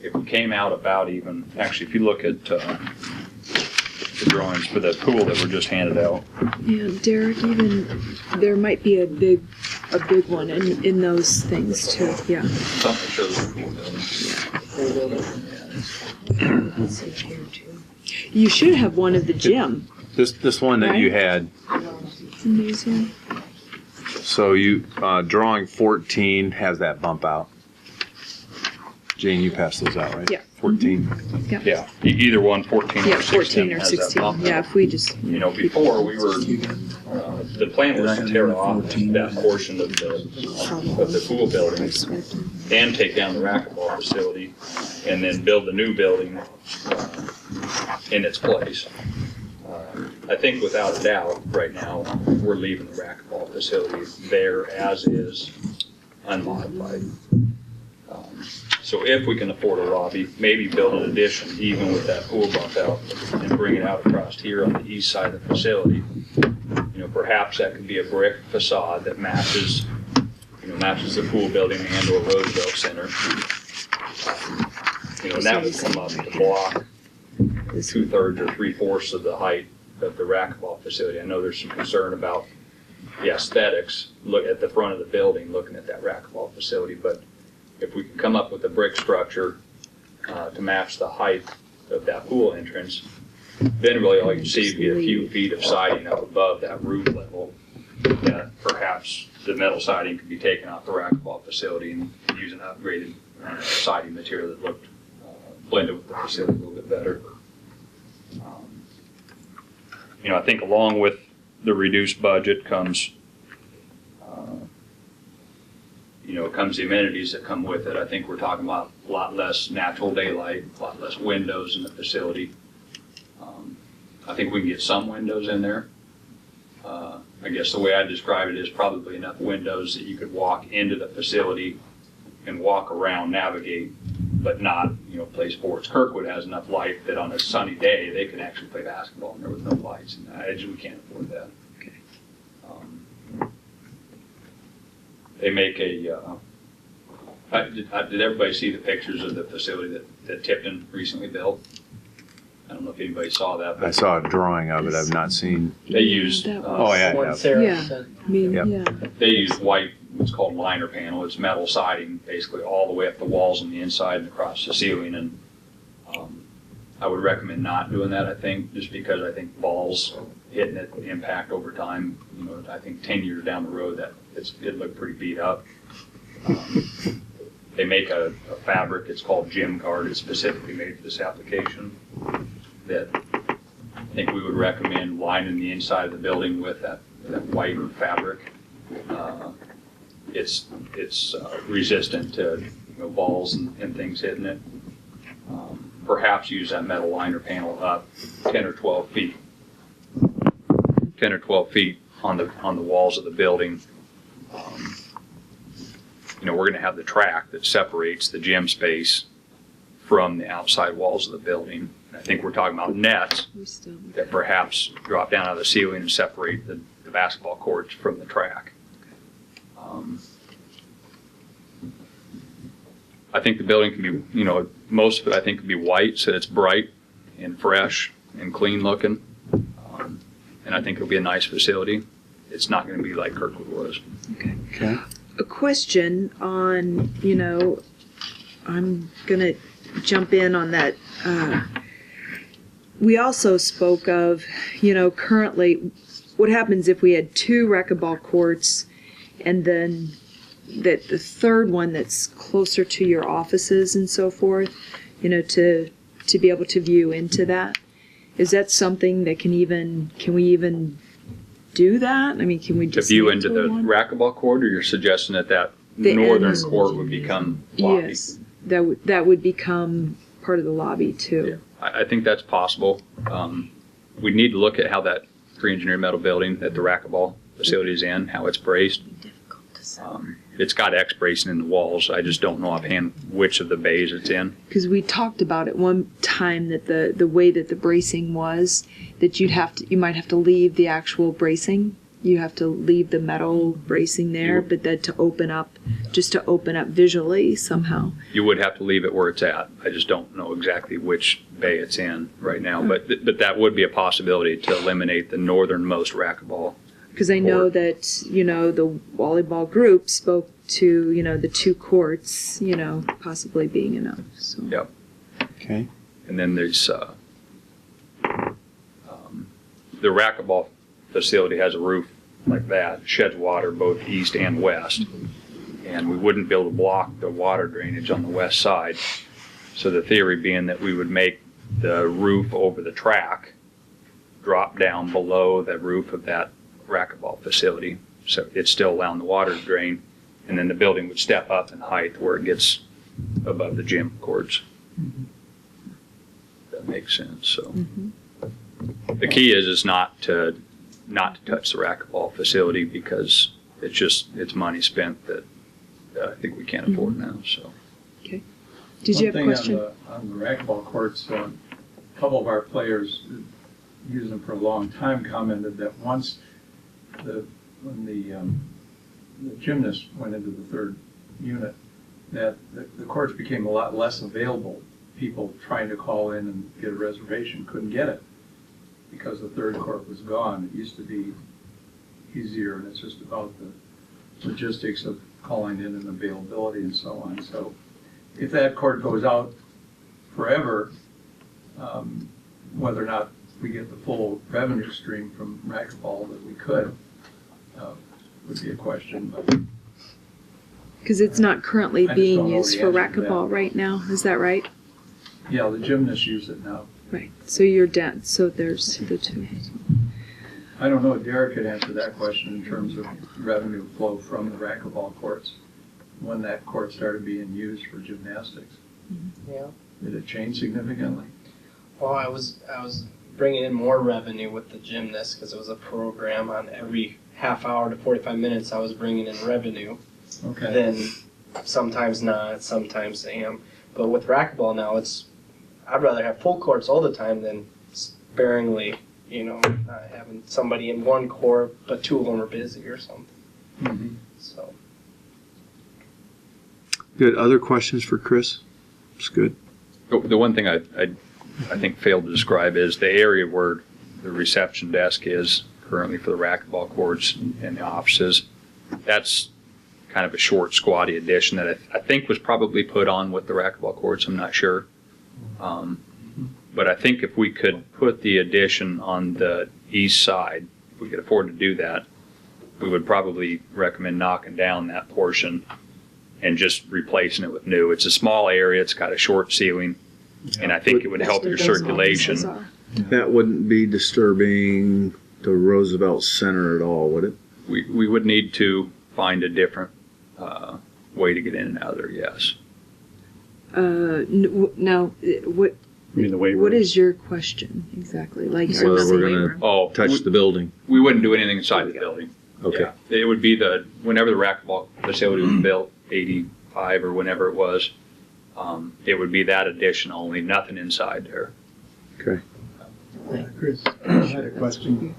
S9: If we came out about even, actually, if you look at the drawings for the pool that were just handed out.
S2: Yeah, Derek, there might be a big one in those things too. Yeah.
S9: Something that shows the pool building.
S2: You should have one of the gym.
S1: This one that you had.
S2: Gymnasium.
S1: So drawing 14 has that bump out. Jane, you passed those out, right?
S2: Yeah.
S1: 14.
S9: Yeah, either one, 14 or 16.
S2: 14 or
S9: has that
S2: 16.
S9: bump
S2: Yeah,
S9: out.
S2: if we just.
S9: Before we were, the plan was to tear off that portion of the pool building and take down the racquetball facility and then build the new building in its place. I think without a doubt, right now, we're leaving the racquetball facility there as is, unmodified. So if we can afford a lobby, maybe build an addition even with that pool bump out and bring it out across here on the east side of the facility. Perhaps that could be a brick facade that matches the pool building and or Roosevelt Center. And that would come up to block 2/3 or 3/4 of the height of the racquetball facility. I know there's some concern about the aesthetics, look at the front of the building, looking at that racquetball facility. But if we can come up with a brick structure to match the height of that pool entrance, then really all you see would be a few feet of siding up above that roof level. That perhaps the metal siding could be taken off the racquetball facility and use an upgraded siding material that looked blended with the facility a little bit better. I think along with the reduced budget comes, comes the amenities that come with it. I think we're talking about a lot less natural daylight, a lot less windows in the facility. I think we can get some windows in there. I guess the way I describe it is probably enough windows that you could walk into the facility and walk around, navigate, but not, play sports. Kirkwood has enough light that on a sunny day they can actually play basketball and there with no lights. And we can't afford that.
S2: Okay.
S9: They make did everybody see the pictures of the facility that Tipton recently built? I don't know if anybody saw that.
S1: I saw a drawing of it. I've not seen.
S9: They used.
S2: That
S1: Oh yeah.
S7: One
S1: yeah.
S7: Sarah
S2: Yeah.
S7: said.
S2: I mean,
S1: Yep.
S2: yeah.
S9: They used white, what's called liner panel. It's metal siding, basically all the way up the walls on the inside and across the ceiling. And I would recommend not doing that. I think just because I think balls hitting it impact over time. I think 10 years down the road that it looked pretty beat up. They make a fabric. It's called Gym Guard. It's specifically made for this application. That I think we would recommend lining the inside of the building with that white fabric. It's resistant to balls and things hitting it. Perhaps use that metal liner panel up 10 or 12 feet. 10 or 12 feet on the walls of the building. We're going to have the track that separates the gym space from the outside walls of the building. I think we're talking about nets that perhaps drop down out of the ceiling and separate the basketball courts from the track. I think the building can be, most of it I think can be white, so it's bright and fresh and clean looking. And I think it'll be a nice facility. It's not going to be like Kirkwood was.
S1: Okay.
S2: A question on, I'm going to jump in on that. We also spoke of, currently what happens if we had 2 racquetball courts and then the third one that's closer to your offices and so forth, to be able to view into that. Is that something that can we even do that? I mean, can we just
S9: To view into the
S2: one?
S9: racquetball court, or you're suggesting that
S2: The
S9: northern
S2: ends.
S9: court would become lobby?
S2: Yes, that would become part of the lobby too.
S9: I think that's possible. We need to look at how that pre-engineered metal building that the racquetball facility is in, how it's braced. It's got X bracing in the walls. I just don't know offhand which of the bays it's in.
S2: Because we talked about it one time that the way that the bracing was, that you might have to leave the actual bracing. You have to leave the metal bracing there, but that to open up visually somehow.
S9: You would have to leave it where it's at. I just don't know exactly which bay it's in right now. But that would be a possibility to eliminate the northernmost racquetball.
S2: Because I know that, the volleyball group spoke to, the 2 courts, possibly being enough. So.
S9: Yep.
S1: Okay.
S9: And then there's the racquetball facility has a roof like that, sheds water both east and west. And we wouldn't be able to block the water drainage on the west side. So the theory being that we would make the roof over the track drop down below the roof of that racquetball facility, so it's still allowing the water to drain, and then the building would step up in height where it gets above the gym courts. That makes sense. So the key is not to touch the racquetball facility, because it's money spent that I think we can't afford now. So.
S2: Okay. Did you have a question?
S11: On the racquetball courts, a couple of our players used them for a long time commented that once when the gymnast went into the third unit, that the courts became a lot less available. People trying to call in and get a reservation couldn't get it because the third court was gone. It used to be easier, and it's just about the logistics of calling in and availability and so on. So if that court goes out forever, whether or not we get the full revenue stream from racquetball that we could would be a question. But
S2: Because it's not currently
S11: I just
S2: being
S11: don't know
S2: used
S11: the
S2: for
S11: answer to that.
S2: racquetball right now. Is that right?
S11: yeah, the gymnasts use it now.
S2: Right. So you're down. So there's the two.
S11: I don't know if Derek could answer that question in terms of revenue flow from the racquetball courts, when that court started being used for gymnastics.
S7: Yeah.
S11: Did it change significantly?
S7: Well, I was bringing in more revenue with the gymnasts because it was a program on every half hour to 45 minutes. I was bringing in revenue.
S11: Okay.
S7: Then sometimes not, sometimes I am. But with racquetball now, I'd rather have full courts all the time than sparingly, not having somebody in one court, but two of them are busy or something.
S11: Mm-hmm.
S7: So.
S1: Good. Other questions for Chris? It's good.
S9: The one thing I think failed to describe is the area where the reception desk is currently for the racquetball courts and the offices. That's kind of a short, squatty addition that I think was probably put on with the racquetball courts. I'm not sure. But I think if we could put the addition on the east side, if we could afford to do that, we would probably recommend knocking down that portion and just replacing it with new. It's a small area, it's got a short ceiling, and I think it would help your circulation.
S1: That wouldn't be disturbing the Roosevelt Center at all, would it?
S9: We would need to find a different way to get in and out of there, yes.
S2: No. What?
S3: I mean, the waiver.
S2: What is your question exactly? Like,
S1: Whether we're going to touch the building.
S9: We wouldn't do anything inside the building.
S1: Okay.
S9: Yeah. It would be whenever the racquetball facility was built, 85 or whenever it was, it would be that addition only, nothing inside there.
S1: Okay.
S12: Chris, I had a question.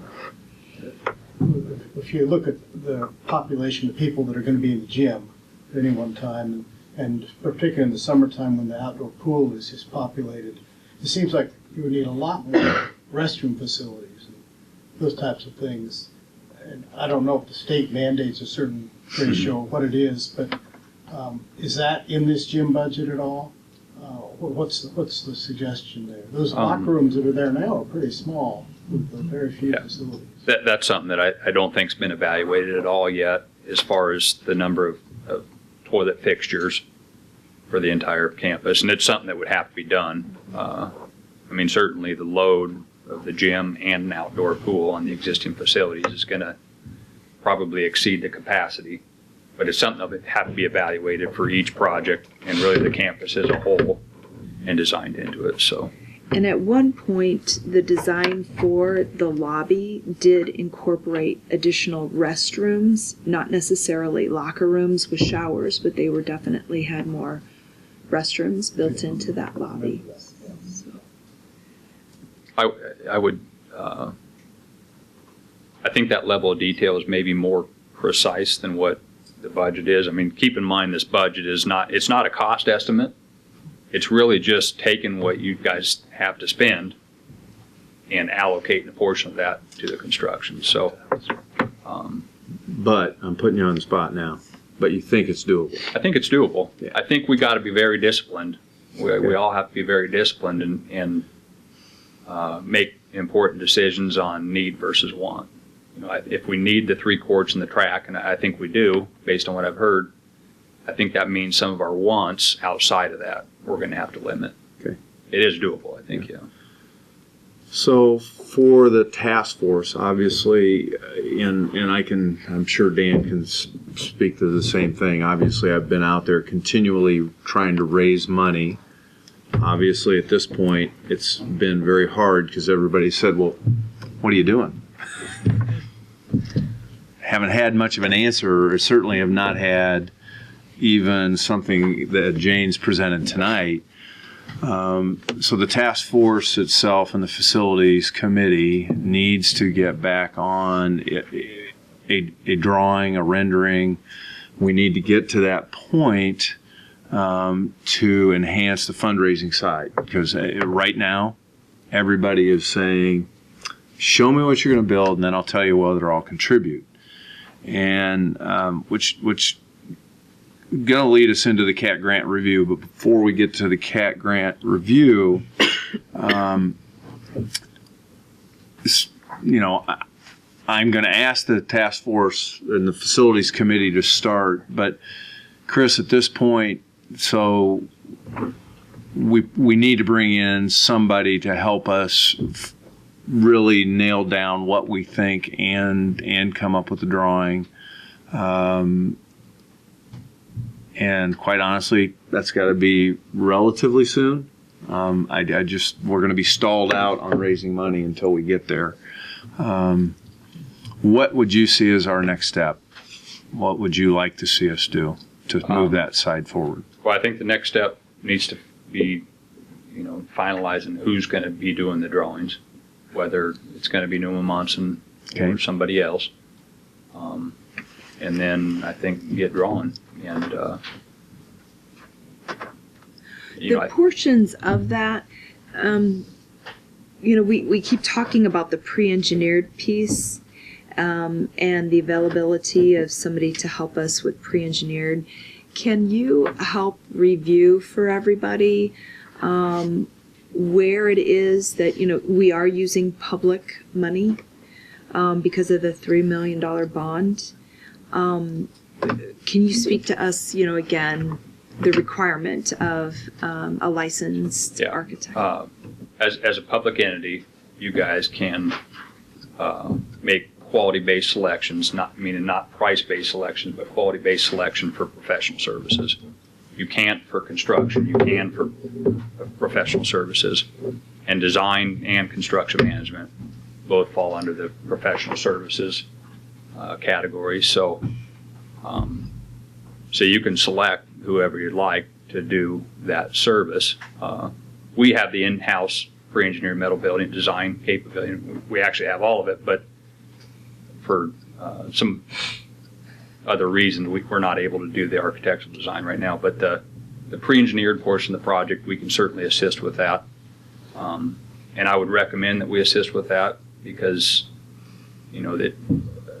S12: If you look at the population of people that are going to be in the gym at any one time, and particularly in the summertime when the outdoor pool is populated, it seems like you would need a lot more restroom facilities and those types of things. And I don't know if the state mandates a certain ratio, what it is, but is that in this gym budget at all? What's the suggestion there? Those locker rooms that are there now are pretty small with very few facilities.
S9: That's something that I don't think's been evaluated at all yet, as far as the number of toilet fixtures for the entire campus, and it's something that would have to be done. Certainly the load of the gym and an outdoor pool on the existing facilities is going to probably exceed the capacity, but it's something that would have to be evaluated for each project and really the campus as a whole and designed into it. So.
S2: And at one point, the design for the lobby did incorporate additional restrooms, not necessarily locker rooms with showers, but they were definitely had more restrooms built into that lobby. So.
S9: I would, I think that level of detail is maybe more precise than what the budget is. Keep in mind this budget is it's not a cost estimate. It's really just taking what you guys have to spend and allocating a portion of that to the construction. So,
S1: but I'm putting you on the spot now. But you think it's doable?
S9: I think it's doable.
S1: Yeah.
S9: I think we got to be very disciplined. We all have to be very disciplined and make important decisions on need versus want. If we need the 3 courts and the track, and I think we do, based on what I've heard, I think that means some of our wants outside of that we're going to have to limit.
S1: Okay.
S9: It is doable, I think, yeah.
S1: So for the task force, obviously, and I'm sure Dan can speak to the same thing. Obviously, I've been out there continually trying to raise money. Obviously, at this point, it's been very hard because everybody said, well, what are you doing? Haven't had much of an answer, or certainly have not had even something that Jane's presented tonight. So the task force itself and the facilities committee needs to get back on a drawing, a rendering. We need to get to that point to enhance the fundraising side, because right now everybody is saying, show me what you're going to build and then I'll tell you whether I'll contribute. and which going to lead us into the CAT grant review. But before we get to the CAT grant review, I'm going to ask the task force and the facilities committee to start. But Chris, at this point, so we need to bring in somebody to help us really nail down what we think and come up with a drawing. And quite honestly, that's got to be relatively soon. We're going to be stalled out on raising money until we get there. What would you see as our next step? What would you like to see us do to move that side forward?
S9: Well, I think the next step needs to be, finalizing who's going to be doing the drawings, whether it's going to be Newman Monson or somebody else. And then I think get drawing. And,
S2: the portions of that, we keep talking about the pre-engineered piece and the availability of somebody to help us with pre-engineered. Can you help review for everybody where it is that, we are using public money because of the $3 million bond? Can you speak to us, again, the requirement of a licensed architect?
S9: As a public entity, you guys can make quality-based selections, not price-based selections, but quality-based selection for professional services. You can't for construction. You can for professional services. And design and construction management both fall under the professional services category. So you can select whoever you'd like to do that service. We have the in-house pre-engineered metal building design capability. We actually have all of it, but for some other reason, we're not able to do the architectural design right now. But the pre-engineered portion of the project, we can certainly assist with that. And I would recommend that we assist with that because, that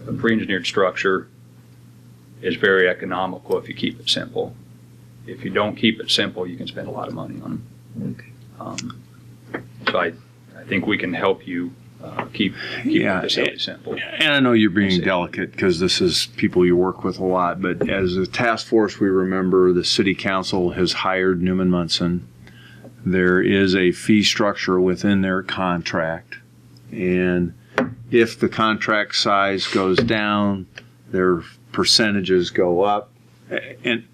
S9: a pre-engineered structure is very economical if you keep it simple. If you don't keep it simple, you can spend a lot of money on them.
S2: Okay.
S9: So I think we can help you keep the facility simple.
S1: And I know you're being delicate because this is people you work with a lot, but as a task force, we remember the city council has hired Newman Munson. There is a fee structure within their contract, and if the contract size goes down, their percentages go up, and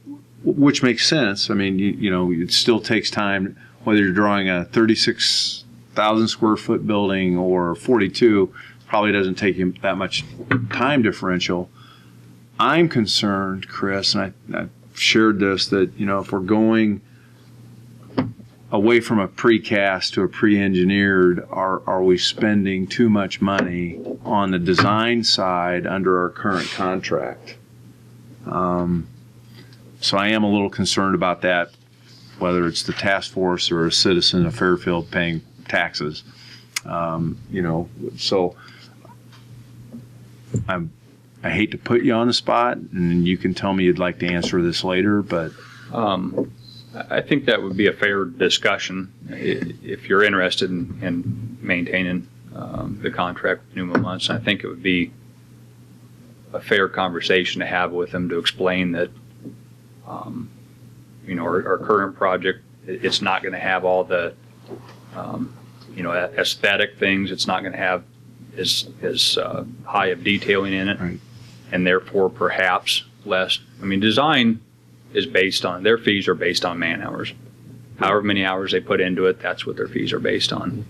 S1: which makes sense. I mean, it still takes time, whether you're drawing a 36,000 square foot building or 42, probably doesn't take you that much time differential. I'm concerned, Chris, and I've shared this, that, if we're going away from a precast to a pre-engineered, are we spending too much money on the design side under our current contract? So I am a little concerned about that, whether it's the task force or a citizen of Fairfield paying taxes. So I hate to put you on the spot, and you can tell me you'd like to answer this later, but
S9: I think that would be a fair discussion if you're interested in maintaining the contract with Newman Munson. I think it would be a fair conversation to have with them to explain that our current project, it's not going to have all the aesthetic things. It's not going to have as high of detailing in it,
S1: right,
S9: and therefore perhaps less. I mean, design is based on, their fees are based on man hours. However many hours they put into it, that's what their fees are based on.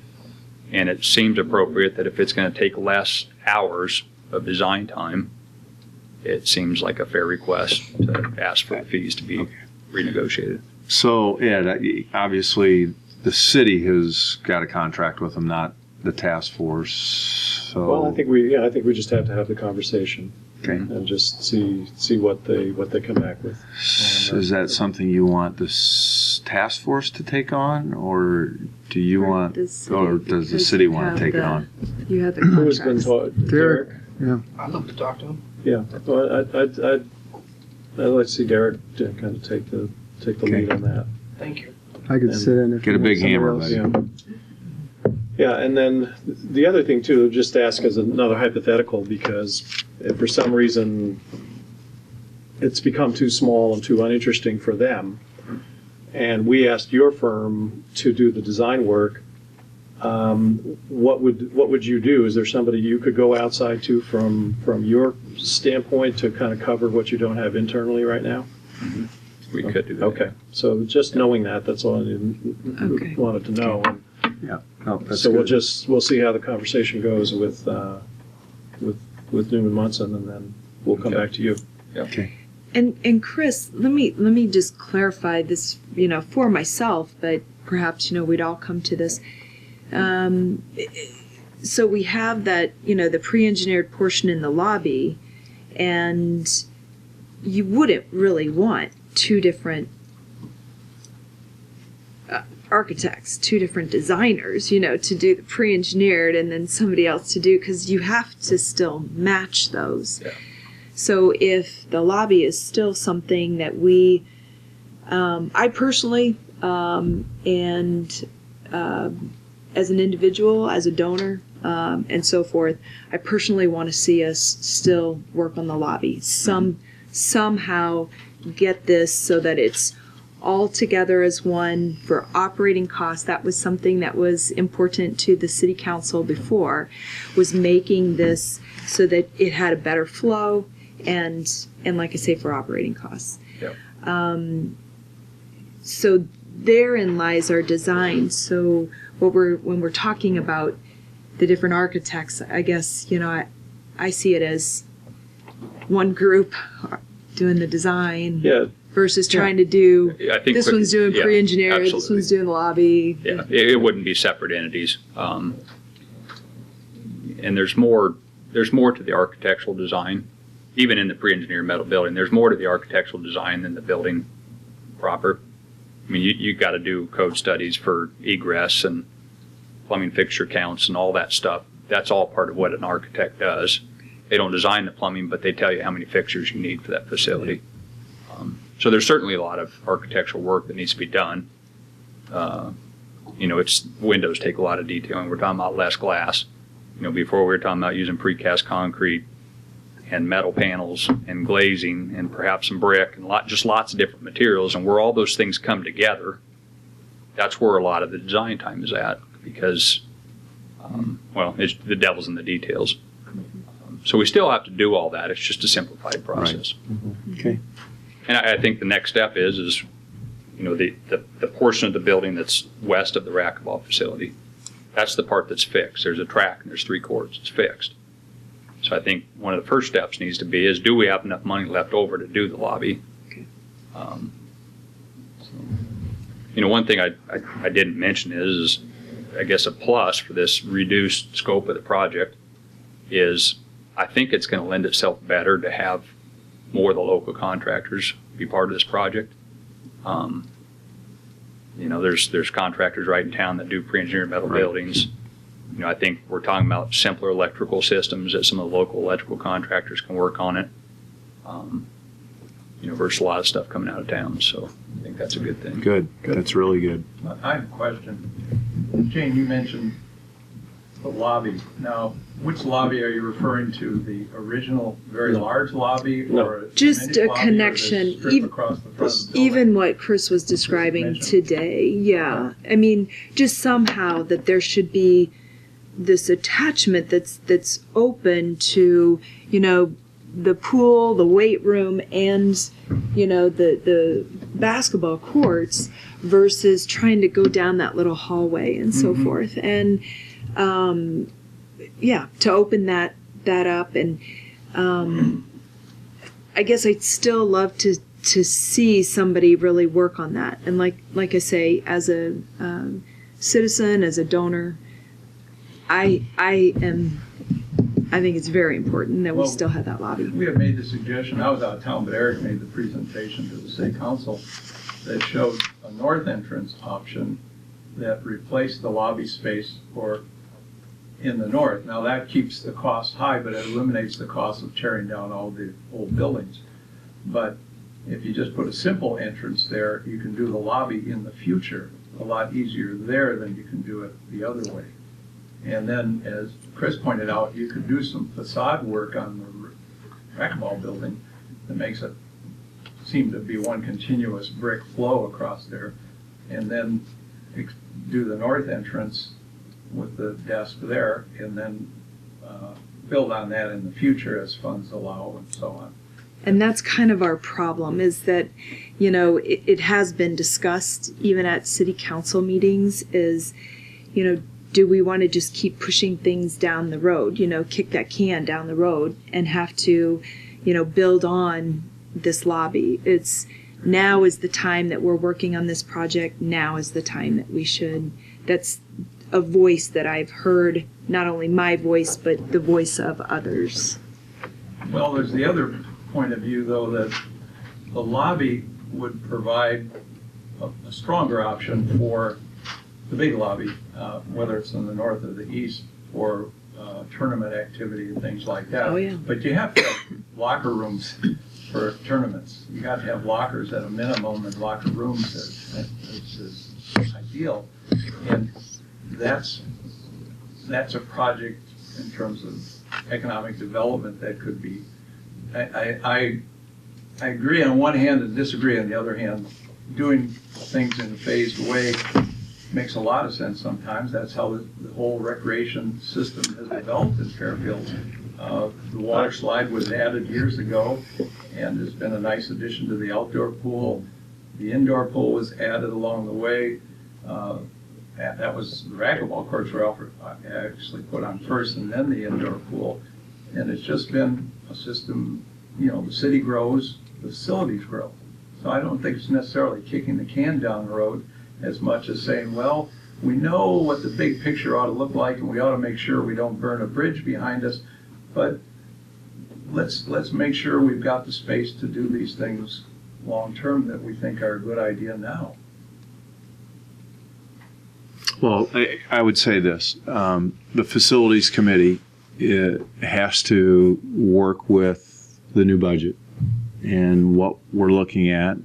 S9: And it seems appropriate that if it's going to take less hours of design time, it seems like a fair request to ask for the fees to be renegotiated.
S1: So, Ed, obviously the city has got a contract with them, not the task force. So,
S3: well, I think we just have to have the conversation, okay, and just see what they come back with.
S1: Is that something you want this task force to take on, or do you want, or does the city want to take it on?
S2: You have the
S3: Who's been
S2: contracts.
S3: taught? Derek.
S6: Yeah.
S7: I'd love to talk to him.
S3: Yeah, well, I'd like to see Derek to kind of take the lead on that.
S7: Thank you.
S6: I could
S3: And
S6: sit in. If
S1: Get a
S6: you
S1: big
S6: want
S1: hammer,
S6: somebody
S1: buddy.
S3: Yeah. Yeah, and then the other thing too, just to ask as another hypothetical, because if for some reason it's become too small and too uninteresting for them, and we asked your firm to do the design work, what would you do? Is there somebody you could go outside to from your standpoint to kind of cover what you don't have internally right now?
S9: We could do that.
S3: Okay, so just knowing that's all I
S2: Okay.
S3: wanted to know. And
S1: Yeah. No, that's
S3: so
S1: good.
S3: we'll see how the conversation goes with Newman Munson, and then we'll come
S9: Okay.
S3: back to you.
S1: Okay.
S2: And Chris, let me just clarify this, for myself, but perhaps, we'd all come to this. So we have that, the pre-engineered portion in the lobby, and you wouldn't really want two different architects, two different designers, to do the pre-engineered and then somebody else to do, because you have to still match those.
S9: Yeah.
S2: So if the lobby is still something that we, I personally, and as an individual, as a donor, and so forth, I personally want to see us still work on the lobby. Somehow get this so that it's all together as one for operating costs. That was something that was important to the city council before, was making this so that it had a better flow and like I say, for operating costs.
S9: Yep.
S2: So therein lies our design. So when we're talking about the different architects, I guess, I see it as one group doing the design.
S3: Yeah.
S2: Versus trying to do,
S9: I think
S2: this one's doing
S9: yeah,
S2: pre-engineered, this
S9: absolutely.
S2: one's doing the lobby.
S9: Yeah, it wouldn't be separate entities. And there's more to the architectural design. Even in the pre-engineered metal building, there's more to the architectural design than the building proper. I mean, you got to do code studies for egress and plumbing fixture counts and all that stuff. That's all part of what an architect does. They don't design the plumbing, but they tell you how many fixtures you need for that facility. So there's certainly a lot of architectural work that needs to be done. It's windows take a lot of detailing. We're talking about less glass. Before we were talking about using precast concrete and metal panels and glazing and perhaps some brick and lots of different materials. And where all those things come together, that's where a lot of the design time is at, because, it's the devil's in the details. So we still have to do all that. It's just a simplified process.
S1: Right. Okay.
S9: And I think the next step is the portion of the building that's west of the racquetball facility. That's the part that's fixed. There's a track and there's 3 courts. It's fixed. So I think one of the first steps needs to be is, do we have enough money left over to do the lobby?
S2: Okay.
S9: One thing I didn't mention is I guess a plus for this reduced scope of the project is I think it's going to lend itself better to have more of the local contractors be part of this project. There's contractors right in town that do pre-engineered metal buildings. I think we're talking about simpler electrical systems that some of the local electrical contractors can work on it. Versus a lot of stuff coming out of town. So I think that's a good thing.
S1: Good. That's really good.
S11: I have a question. Jane, you mentioned the lobby. Now, which lobby are you referring to? The original, very large lobby,
S3: No.
S11: or
S2: Just
S11: mini
S2: a
S11: lobby, or
S2: connection,
S11: the strip
S2: even-
S11: across the front of the building?
S2: Even what Chris was describing
S11: Mentioned.
S2: today, yeah. I mean, just somehow that there should be this attachment that's open to, the pool, the weight room, and, the basketball courts, versus trying to go down that little hallway and so forth. And, to open that up. And I guess I'd still love to see somebody really work on that. And like I say, as a citizen, as a donor, I think it's very important that we
S11: Well,
S2: still have that lobby.
S11: We have made the suggestion, I was out of town, but Eric made the presentation to the state council that showed a north entrance option that replaced the lobby space for in the north. Now that keeps the cost high, but it eliminates the cost of tearing down all the old buildings. But if you just put a simple entrance there, you can do the lobby in the future a lot easier there than you can do it the other way. And then, as Chris pointed out, you could do some facade work on the racquetball building that makes it seem to be one continuous brick flow across there. And then do the north entrance with the desk there, and then build on that in the future as funds allow and so on.
S2: And that's kind of our problem, is that, you know, it has been discussed even at city council meetings, is, you know, do we want to just keep pushing things down the road, you know, kick that can down the road and have to, you know, build on this lobby? It's now is the time that we're working on this project. Now is the time that we should. That's a voice that I've heard, not only my voice, but the voice of others.
S11: Well, there's the other point of view, though, that the lobby would provide a stronger option for the big lobby, whether it's in the north or the east, for tournament activity and things like that.
S2: Oh, yeah.
S11: But you have to have locker rooms for tournaments. You got to have lockers at a minimum, and locker rooms is ideal. And that's a project in terms of economic development that could be. I agree on one hand and disagree on the other hand. Doing things in a phased way makes a lot of sense sometimes. That's how the whole recreation system has developed in Fairfield. The water slide was added years ago and has been a nice addition to the outdoor pool. The indoor pool was added along the way. That was the racquetball courts were actually put on first, and then the indoor pool. And it's just been a system, you know, the city grows, the facilities grow. So I don't think it's necessarily kicking the can down the road as much as saying, well, we know what the big picture ought to look like, and we ought to make sure we don't burn a bridge behind us, but let's make sure we've got the space to do these things long term that we think are a good idea now.
S1: Well, I would say this. The facilities committee has to work with the new budget and what we're looking at.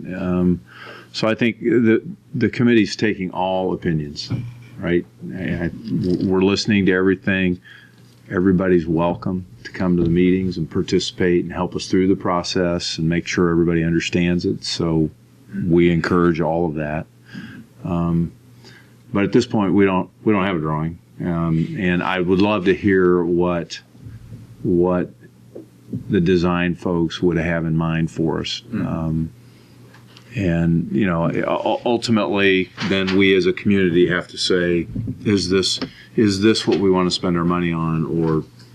S1: So I think the committee's taking all opinions, right? We're listening to everything. Everybody's welcome to come to the meetings and participate and help us through the process and make sure everybody understands it. So we encourage all of that. But at this point, we don't have a drawing, and I would love to hear what the design folks would have in mind for us. And you know, ultimately, then we as a community have to say, is this what we want to spend our money on,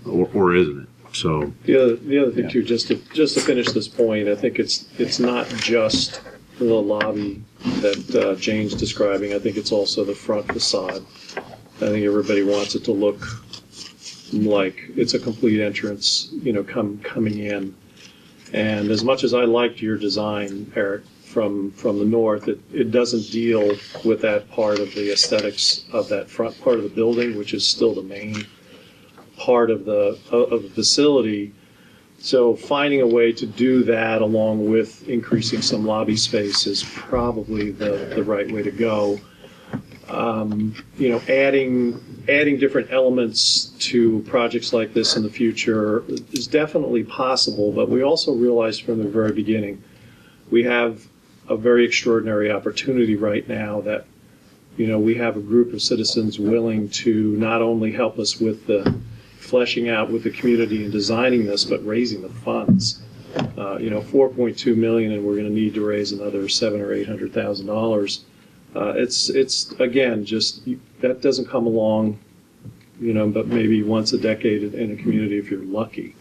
S1: or isn't it? So
S3: the other thing too, just to finish this point, I think it's not just the lobby that Jane's describing. I think it's also the front facade. I think everybody wants it to look like it's a complete entrance, you know, coming in. And as much as I liked your design, Eric, from the north, it doesn't deal with that part of the aesthetics of that front part of the building, which is still the main part of the facility. So finding a way to do that along with increasing some lobby space is probably the right way to go. You know, adding different elements to projects like this in the future is definitely possible, but we also realized from the very beginning we have a very extraordinary opportunity right now that, you know, we have a group of citizens willing to not only help us with the fleshing out with the community and designing this, but raising the funds. You know, $4.2 million, and we're going to need to raise another $700,000 or $800,000. It's again, just that doesn't come along, you know, but maybe once a decade in a community if you're lucky.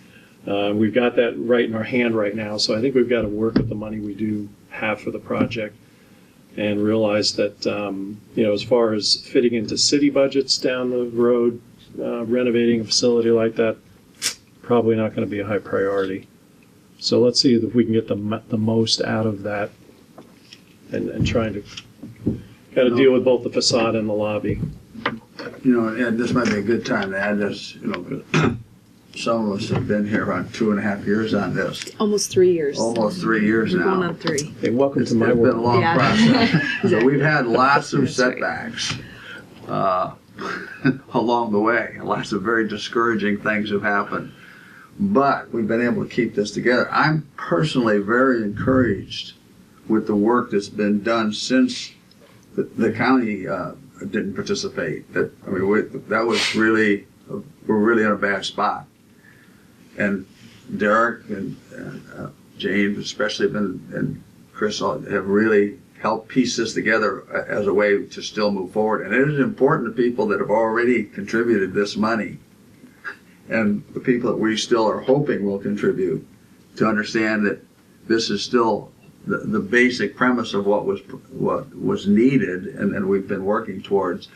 S3: We've got that right in our hand right now, so I think we've got to work with the money we do have for the project and realize that, you know, as far as fitting into city budgets down the road, renovating a facility like that, probably not going to be a high priority. So let's see if we can get the most out of that and trying to kind of deal with both the facade and the lobby.
S8: And this might be a good time to add this, 'cause some of us have been here around 2.5 years on this.
S2: Almost 3 years.
S8: Almost 3 years
S2: We're going
S8: now.
S2: on 3.
S3: Hey, welcome
S8: It's
S3: to my
S8: been a
S3: world.
S8: long
S2: Yeah.
S8: process. So we've had lots of
S2: That's right.
S8: setbacks along the way. Lots of very discouraging things have happened. But we've been able to keep this together. I'm personally very encouraged with the work that's been done since the county didn't participate. That was really, we're really in a bad spot. And Derek and Jane especially and Chris have really helped piece this together as a way to still move forward. And it is important to people that have already contributed this money and the people that we still are hoping will contribute to understand that this is still the basic premise of what was needed and we've been working towards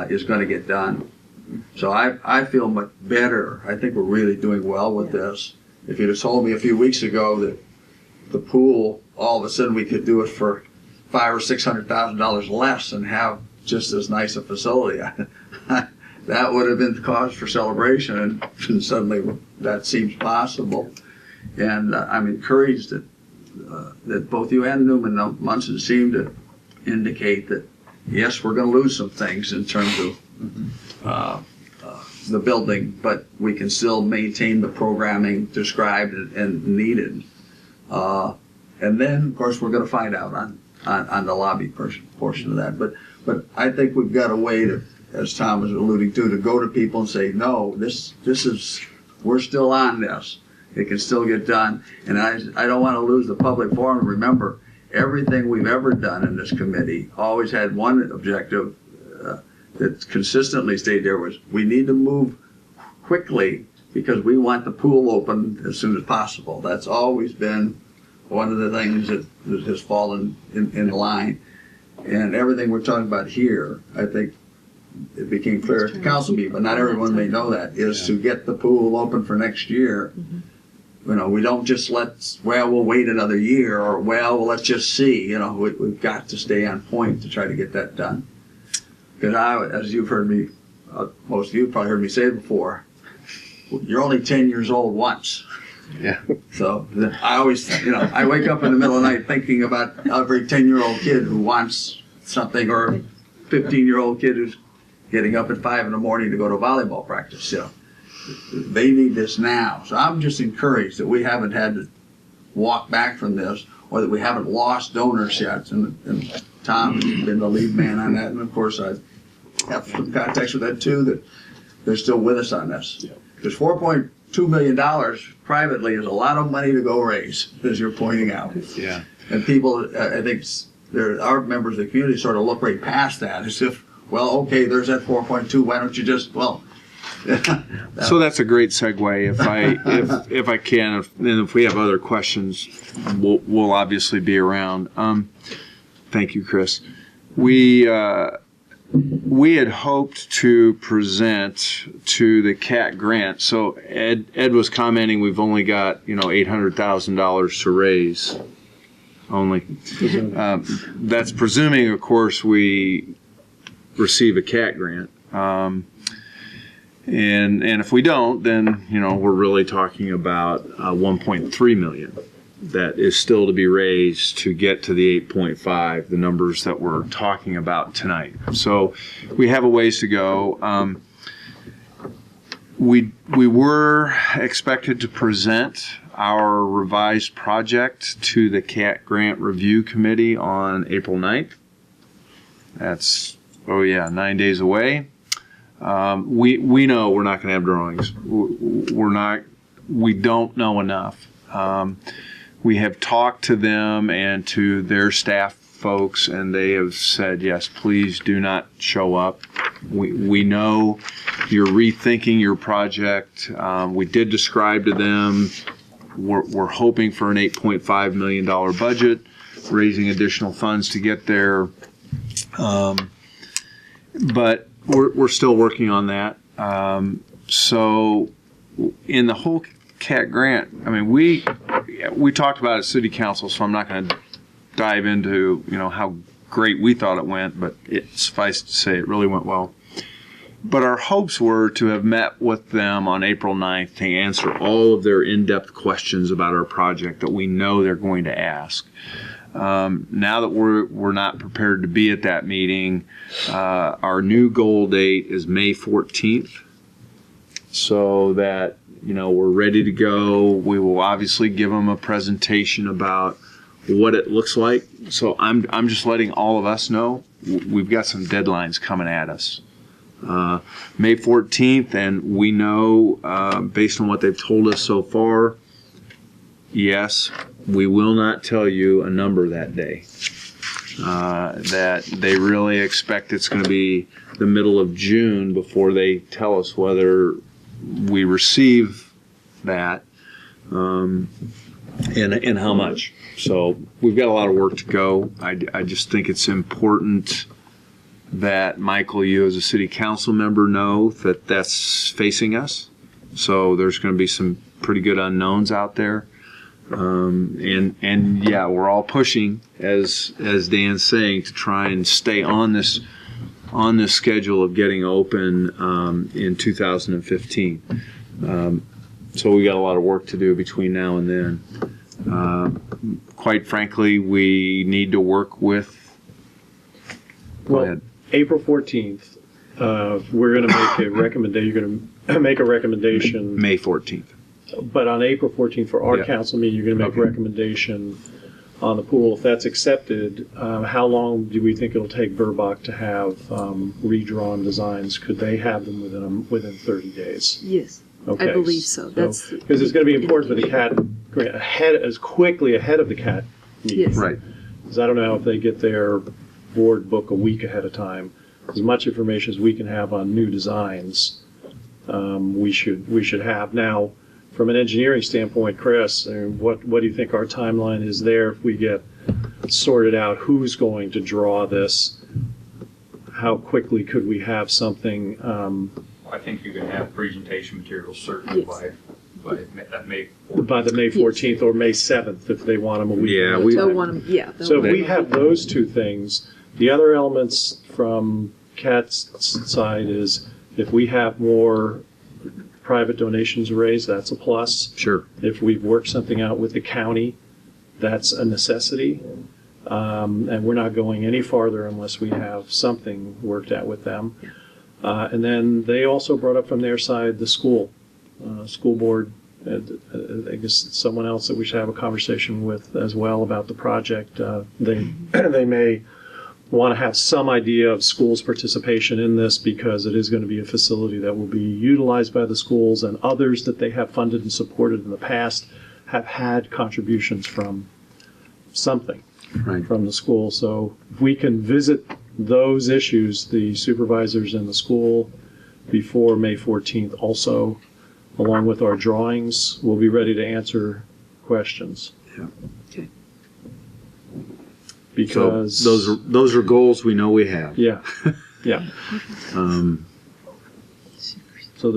S8: is going to get done. So I feel much better. I think we're really doing well with this. If you'd have told me a few weeks ago that the pool, all of a sudden we could do it for $500,000 or $600,000 less and have just as nice a facility, that would have been cause for celebration. And suddenly that seems possible. And I'm encouraged that both you and Newman Munson seem to indicate that yes, we're going to lose some things in terms of the building, but we can still maintain the programming described and needed. And then, of course, we're going to find out on the lobby portion of that. But I think we've got a way to, as Tom was alluding to go to people and say, no, this is, we're still on this. It can still get done. And I don't want to lose the public forum. Remember, everything we've ever done in this committee always had one objective that consistently stayed there was we need to move quickly because we want the pool open as soon as possible. That's always been one of the things that has fallen in line. And everything we're talking about here, I think it became clear at the council meeting, but not everyone may know that, is to get the pool open for next year. We don't just we'll wait another year or let's just see. We've got to stay on point to try to get that done. Because as you've heard me, most of you probably heard me say it before, you're only 10 years old once.
S1: Yeah.
S8: So I always, I wake up in the middle of the night thinking about every 10-year-old kid who wants something or a 15-year-old kid who's getting up at 5 in the morning to go to volleyball practice. They need this now. So I'm just encouraged that we haven't had to walk back from this or that we haven't lost donors yet. And Tom has been the lead man on that. And of course, I have some contacts with that too, that they're still with us on this. Because $4.2 million privately is a lot of money to go raise, as you're pointing out.
S1: Yeah.
S8: And people, I think our members of the community sort of look right past that as if, well, okay, there's that 4.2. Why don't you just,
S1: So that's a great segue. If I can, and if we have other questions, we'll obviously be around. Thank you, Chris. We had hoped to present to the CAT grant. So Ed was commenting we've only got $800,000 to raise. Only. That's presuming, of course, we receive a CAT grant. And if we don't, then we're really talking about 1.3 million that is still to be raised to get to the 8.5, the numbers that we're talking about tonight. So we have a ways to go. We were expected to present our revised project to the CAT Grant Review Committee on April 9th. That's 9 days away. We know we're not going to have drawings. We don't know enough. We have talked to them and to their staff folks, and they have said, yes, please do not show up. We know you're rethinking your project. We did describe to them, we're hoping for an $8.5 million budget, raising additional funds to get there. But we're still working on that. So in the whole CAT grant, we talked about it at City Council, so I'm not going to dive into how great we thought it went, but suffice to say it really went well. But our hopes were to have met with them on April 9th to answer all of their in-depth questions about our project that we know they're going to ask. Now that we're not prepared to be at that meeting, our new goal date is May 14th, so that we're ready to go. We will obviously give them a presentation about what it looks like. So I'm just letting all of us know we've got some deadlines coming at us. May 14th, and we know based on what they've told us so far, yes, we will not tell you a number that day. That they really expect it's going to be the middle of June before they tell us whether we receive that and how much. So we've got a lot of work to go. I just think it's important that, Michael, you as a city council member know that that's facing us. So there's going to be some pretty good unknowns out there. And yeah, we're all pushing, as Dan's saying, to try and stay on this schedule of getting open in 2015. So we got a lot of work to do between now and then. Quite frankly, we need to work with. Go ahead.
S3: April 14th, we're going to make a recommendation. You're going to make a recommendation.
S1: May 14th.
S3: But on April 14th for our council meeting, you're going to make a recommendation on the pool. If that's accepted, how long do we think it'll take Burbach to have redrawn designs? Could they have them within 30 days?
S2: Yes,
S3: Okay.
S2: I believe so. That's
S3: because it's going to be important for the CAT grant as quickly ahead of the CAT meeting.
S2: Yes.
S1: Right.
S3: Because I don't know if they get their board book a week ahead of time. As much information as we can have on new designs, we should have. Now, from an engineering standpoint, Chris, what do you think our timeline is there if we get sorted out who's going to draw this? How quickly could we have something?
S9: I think you can have presentation materials certainly by that May 14th.
S3: By the May 14th or May 7th if they want them a week.
S1: Yeah,
S2: they'll want them. Yeah.
S3: So if we have those two things, the other elements from CAT's side is if we have more private donations raised, that's a plus.
S1: Sure.
S3: If we've worked something out with the county, that's a necessity. And we're not going any farther unless we have something worked out with them. And then they also brought up from their side the school board. I guess someone else that we should have a conversation with as well about the project. They may want to have some idea of schools' participation in this because it is going to be a facility that will be utilized by the schools, and others that they have funded and supported in the past have had contributions from something from the school. So if we can visit those issues, the supervisors in the school, before May 14th also, along with our drawings, we'll be ready to answer questions.
S1: Yeah.
S2: Okay.
S3: Because
S1: so those are goals we know we have.
S3: Yeah. So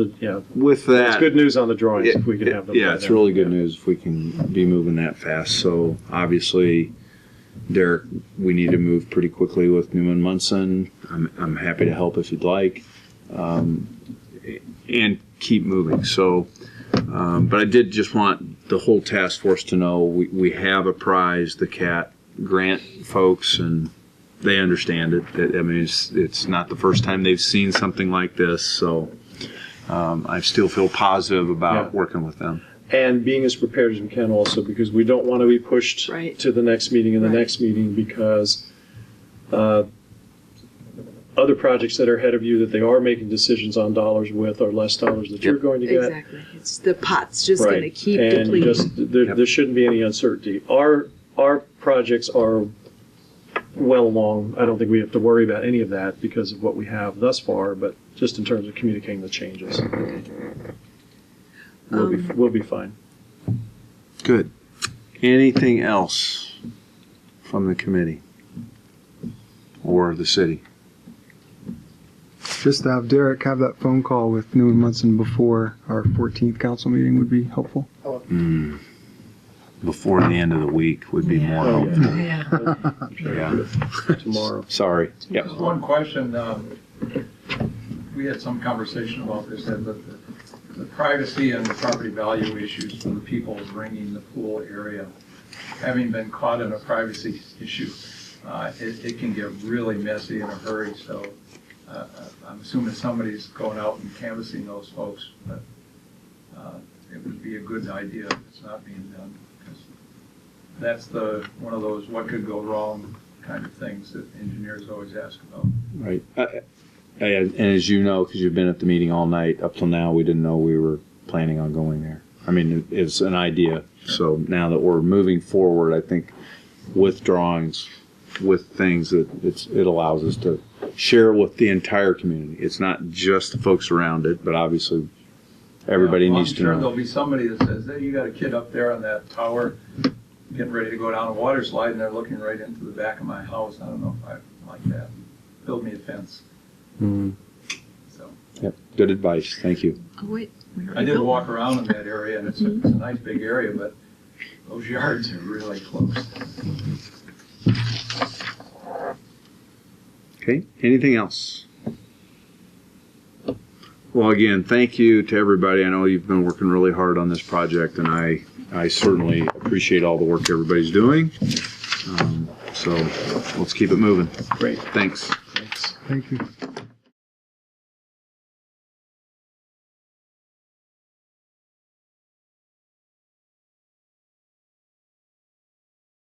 S1: with that,
S3: it's good news on the drawings if we can have them.
S1: Yeah, it's really good news if we can be moving that fast. So obviously, Derek, we need to move pretty quickly with Newman Munson. I'm happy to help if you'd like, and keep moving. So, but I did just want the whole task force to know we have apprised the CAT grant folks, and they understand it. I mean, it's not the first time they've seen something like this, so I still feel positive about working with them.
S3: And being as prepared as we can also, because we don't want to be pushed to the next meeting and the next meeting, because other projects that are ahead of you that they are making decisions on dollars with are less dollars that you're going to get.
S2: Exactly. It's the pot's just going to keep depleting.
S3: There shouldn't be any uncertainty. Our projects are well along. I don't think we have to worry about any of that because of what we have thus far, but just in terms of communicating the changes. We'll be fine.
S1: Good. Anything else from the committee or the city?
S6: Just to have Derek have that phone call with Newman Munson before our 14th council meeting would be helpful.
S1: Before the end of the week would be more helpful.
S3: Yeah. Tomorrow.
S1: Sorry.
S11: Just one question. we had some conversation about this, that the privacy and the property value issues for the people bringing the pool area, having been caught in a privacy issue, it can get really messy in a hurry. So I'm assuming somebody's going out and canvassing those folks, but it would be a good idea if it's not being done, because that's one of those what could go wrong kind of things that engineers always ask about.
S1: Right. And as you know, because you've been at the meeting all night, up till now, we didn't know we were planning on going there. I mean, it's an idea. So now that we're moving forward, I think with drawings, with things that it allows us to share with the entire community. It's not just the folks around it, but obviously everybody needs to know.
S11: I'm sure there'll be somebody that says, hey, you got a kid up there on that tower getting ready to go down a water slide, and they're looking right into the back of my house. I don't know if I like that. Build me a fence.
S1: Mm-hmm.
S11: So.
S1: Yep. Good advice. Thank you.
S4: Oh, wait.
S11: I did walk around in that area, and it's a nice big area, but those yards are really close.
S1: Okay. Anything else? Well, again, thank you to everybody. I know you've been working really hard on this project, and I certainly appreciate all the work everybody's doing. So let's keep it moving.
S3: Great.
S1: Thanks.
S3: Thanks.
S6: Thank you.